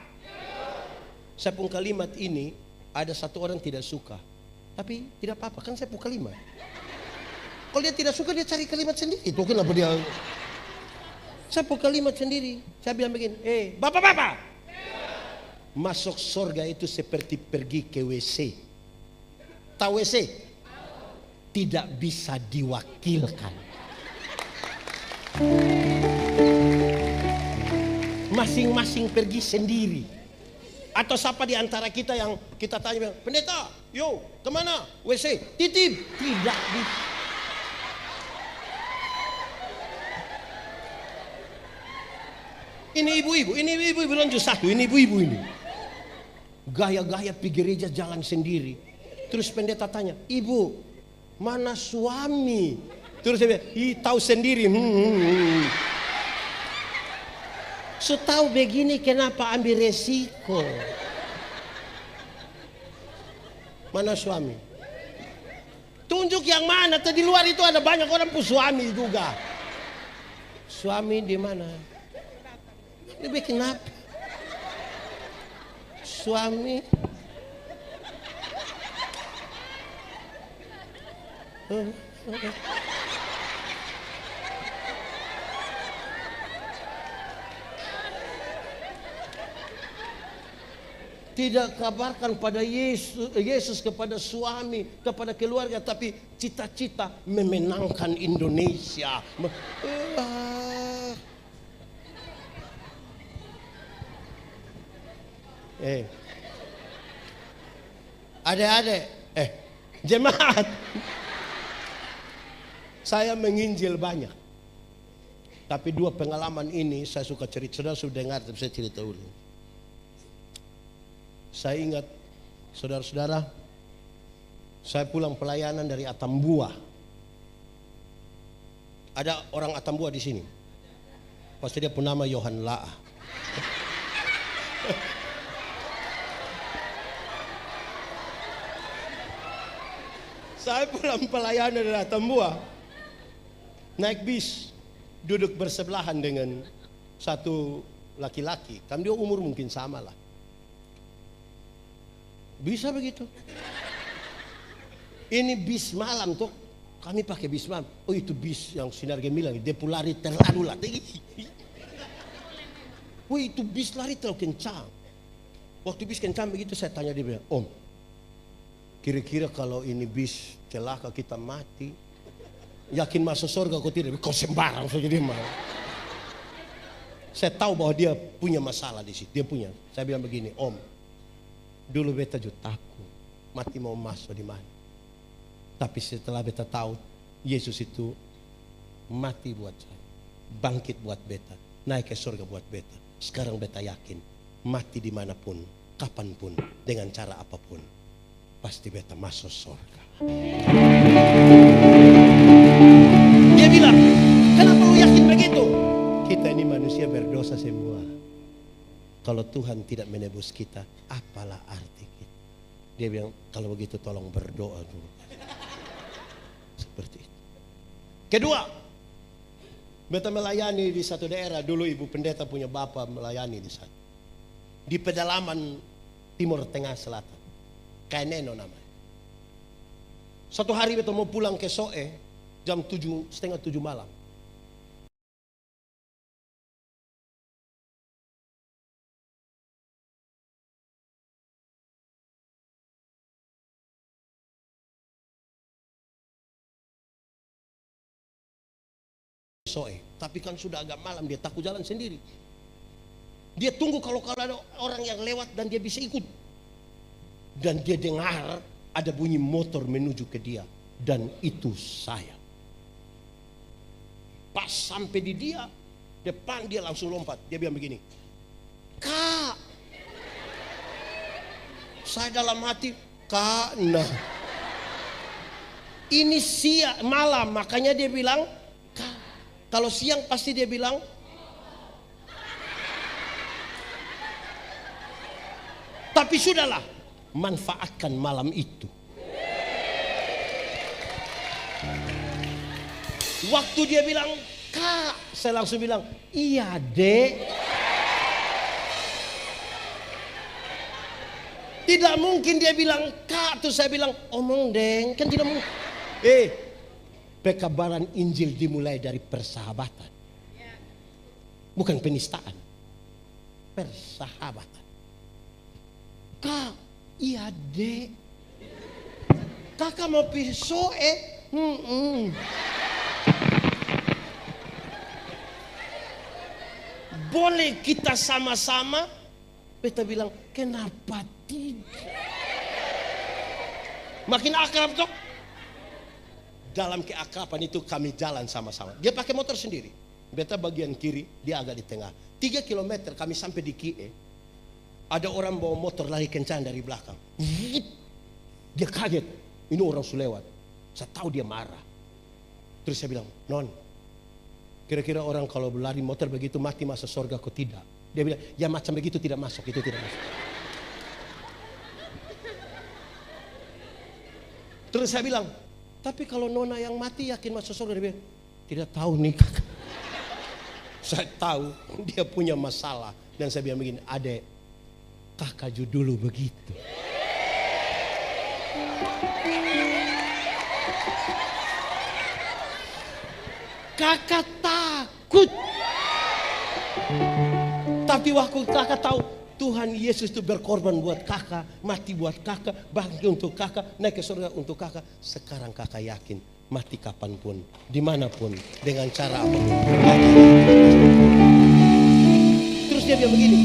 saya pun kalimat ini ada satu orang tidak suka, tapi tidak apa-apa, kan saya pun kalimat. Kalau dia tidak suka dia cari kalimat sendiri. Itu kenapa dia? Saya pun kalimat sendiri. Saya bilang begini, bapak-bapak, masuk surga itu seperti pergi ke WC. Tahu WC? Tidak bisa diwakilkan. Masing-masing pergi sendiri. Atau siapa di antara kita yang kita tanya, "Pendeta, yo kemana? WC, titip." Tidak bisa. Ini ibu-ibu, lanjut satu, ini ibu-ibu ini. Gaya-gaya pergi gereja jalan sendiri. Terus pendeta tanya, "Ibu, mana suami?" Terus dia bilang, tahu sendiri. So tahu begini kenapa ambil resiko. Mana suami? Tunjuk yang mana? Di luar itu ada banyak orang pun suami juga. Suami di mana? Ini kenapa? Suami? Tidak kabarkan pada Yesus kepada suami, kepada keluarga, tapi cita-cita memenangkan Indonesia. Adik-adik, jemaat, saya menginjil banyak, tapi dua pengalaman ini saya suka cerita. Saudara sudah dengar, tapi saya cerita ulang. Saya ingat, saudara-saudara, saya pulang pelayanan dari Atambua. Ada orang Atambua di sini. Pasti dia pun nama Yohan Laa. Saya pulang pelayanan dari Atambua, naik bis, duduk bersebelahan dengan satu laki-laki. Kan dia umur mungkin sama lah. Bisa begitu. Ini bis malam tuh. Kami pakai bis malam. Oh itu bis yang Sinar Gemilang. Dia pun lari terlalu lah. Wih itu bis lari terlalu kencang. Waktu bis kencang begitu saya tanya dia bilang, "Om, kira-kira kalau ini bis celaka kita mati, yakin masuk surga kau tidak?" "Kau sembarang saja dia mau." Saya tahu bahwa dia punya masalah di situ. Dia punya. Saya bilang begini, "Om, dulu beta juga takut mati mau masuk di mana. Tapi setelah beta tahu Yesus itu mati buat saya, bangkit buat beta, naik ke surga buat beta. Sekarang beta yakin mati dimanapun, kapanpun, dengan cara apapun, pasti beta masuk surga." Dia bilang, "Kenapa lu yakin begitu?" Kita ini manusia berdosa semua. Kalau Tuhan tidak menebus kita, apalah arti kita? Dia bilang, "Kalau begitu tolong berdoa dulu." Seperti itu. Kedua, beta melayani di satu daerah. Dulu ibu pendeta punya bapak melayani di sana. Di pedalaman Timur Tengah Selatan. Kaineno namanya. Satu hari beta mau pulang ke Soe, jam 7, setengah 7 malam. Soe, tapi kan sudah agak malam, dia takut jalan sendiri. Dia tunggu kalau ada orang yang lewat dan dia bisa ikut. Dan dia dengar ada bunyi motor menuju ke dia. Dan itu saya. Pas sampai di dia, depan dia langsung lompat. Dia bilang begini, Kak. Saya dalam hati, Kak, nah. Ini siang, malam, makanya dia bilang, Kak. Kalau siang pasti dia bilang, tapi sudahlah, manfaatkan malam itu. Waktu dia bilang, Kak, saya langsung bilang, iya dek. Tidak mungkin dia bilang, Kak, terus saya bilang, omong deng, kan tidak mungkin. Pekabaran Injil dimulai dari persahabatan. Bukan penistaan. Persahabatan. Kak, iya dek. Kakak mau pisau boleh kita sama-sama? Beta bilang, kenapa tidak? Makin akrab toh. Dalam keakraban itu kami jalan sama-sama. Dia pakai motor sendiri. Beta bagian kiri, dia agak di tengah. 3 kilometer kami sampai di Kie. Ada orang bawa motor lari kencang dari belakang. Dia kaget. Ini orang sudah lewat. Saya tahu dia marah. Terus saya bilang, Non, kira-kira orang kalau berlari motor begitu mati masuk surga kok tidak? Dia bilang, ya macam begitu tidak masuk, itu tidak masuk. Terus saya bilang, tapi kalau Nona yang mati yakin masuk surga? Dia bilang, tidak tahu nih kakak. Saya tahu dia punya masalah. Dan saya bilang begini, adek, kakak dulu begitu. Kakak takut. Tapi waktu kakak tahu Tuhan Yesus itu berkorban buat kakak, mati buat kakak, bangkit untuk kakak, naik ke surga untuk kakak. Sekarang kakak yakin mati kapanpun, dimanapun, dengan cara apapun. Terus dia bilang begini,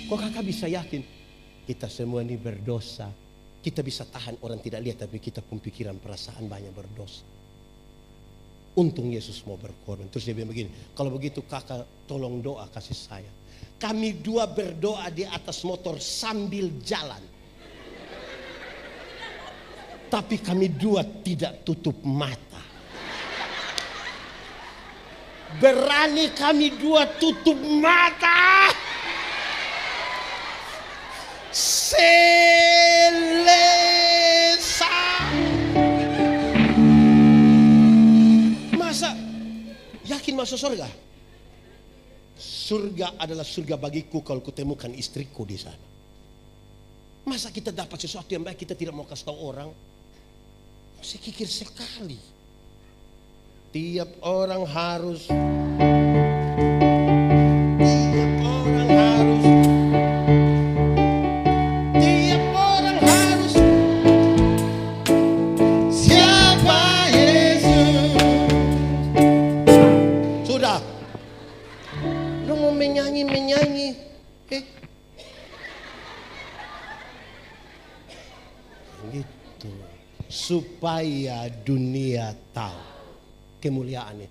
kok kakak bisa yakin? Kita semua ini berdosa. Kita bisa tahan orang tidak lihat, tapi kita pun pikiran perasaan banyak berdosa. Untung Yesus mau berkorban. Terus dia bilang begini, kalau begitu kakak tolong doa kasih saya. Kami dua berdoa di atas motor sambil jalan. Tapi kami dua tidak tutup mata. Berani kami dua tutup mata. Masa yakin masuk surga? Surga adalah surga bagiku kalau kutemukan istriku di sana. Masa kita dapat sesuatu yang baik kita tidak mau kasih tahu orang? Saya kikir sekali. Tiap orang harus. Siapa Yesus? Sudah. Lu mau menyanyi. Gitu. Supaya dunia tahu kemuliaannya.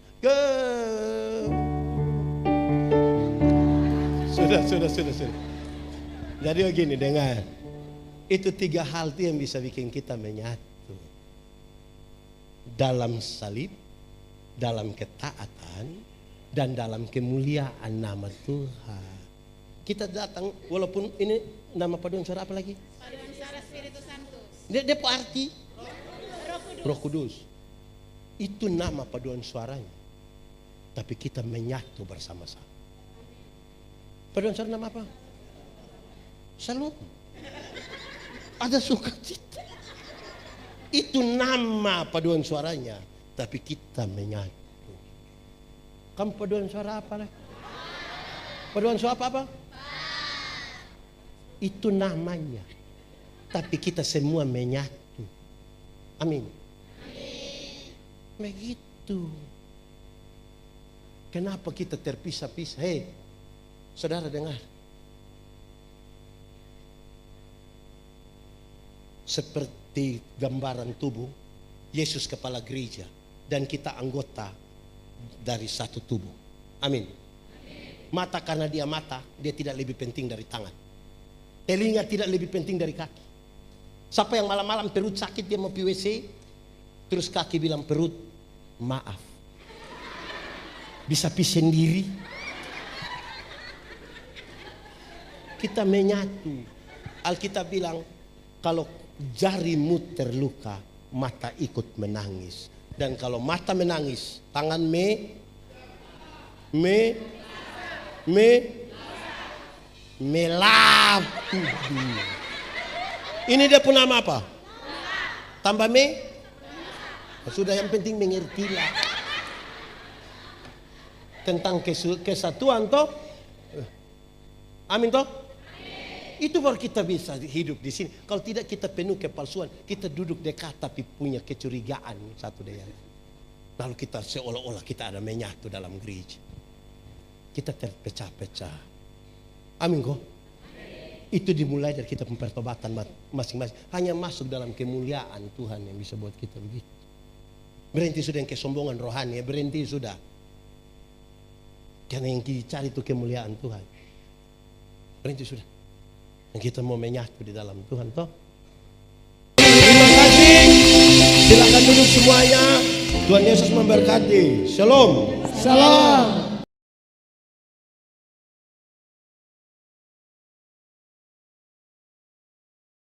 Sudah. Jadi begini, dengar. Itu 3 hal itu yang bisa bikin kita menyatu. Dalam salib, dalam ketaatan, dan dalam kemuliaan nama Tuhan. Kita datang, walaupun ini nama paduan suara apa lagi? Paduan suara Spiritus Sanctus. Dia arti Roh Kudus. Itu nama paduan suaranya. Tapi kita menyatu bersama-sama. Paduan suara nama apa? Shalom. Ada sukacita. Itu nama paduan suaranya. Tapi kita menyatu. Kamu paduan suara apa lah? Paduan suara apa? Itu namanya. Tapi kita semua menyatu. Amin. Begitu. Kenapa kita terpisah-pisah? Saudara dengar. Seperti gambaran tubuh, Yesus kepala gereja dan kita anggota dari satu tubuh. Amin. Mata karena dia mata, dia tidak lebih penting dari tangan. Telinga tidak lebih penting dari kaki. Siapa yang malam-malam perut sakit dia mau pi WC, terus kaki bilang perut, maaf. Bisa pi sendiri. Kita menyatu. Alkitab bilang kalau jarimu terluka, mata ikut menangis. Dan kalau mata menangis, tangan melap. Ini dia pun nama apa? Tambah sudah, yang penting mengertilah tentang kesatuan toh. Amin toh? Itu baru kita bisa hidup di sini. Kalau tidak kita penuh kepalsuan, kita duduk dekat tapi punya kecurigaan satu dengan lain. Lalu kita seolah-olah kita ada menyatu dalam gereja. Kita terpecah-pecah. Amin kok? Itu dimulai dari kita pertobatan masing-masing. Hanya masuk dalam kemuliaan Tuhan yang bisa buat kita begitu. Berhenti sudah yang kesombongan rohani, berhenti sudah. Karena yang dicari itu kemuliaan Tuhan. Berhenti sudah. Yang kita mau menyatu di dalam Tuhan toh. Terima kasih. Silakan duduk semuanya. Tuhan Yesus memberkati. Shalom. Salam.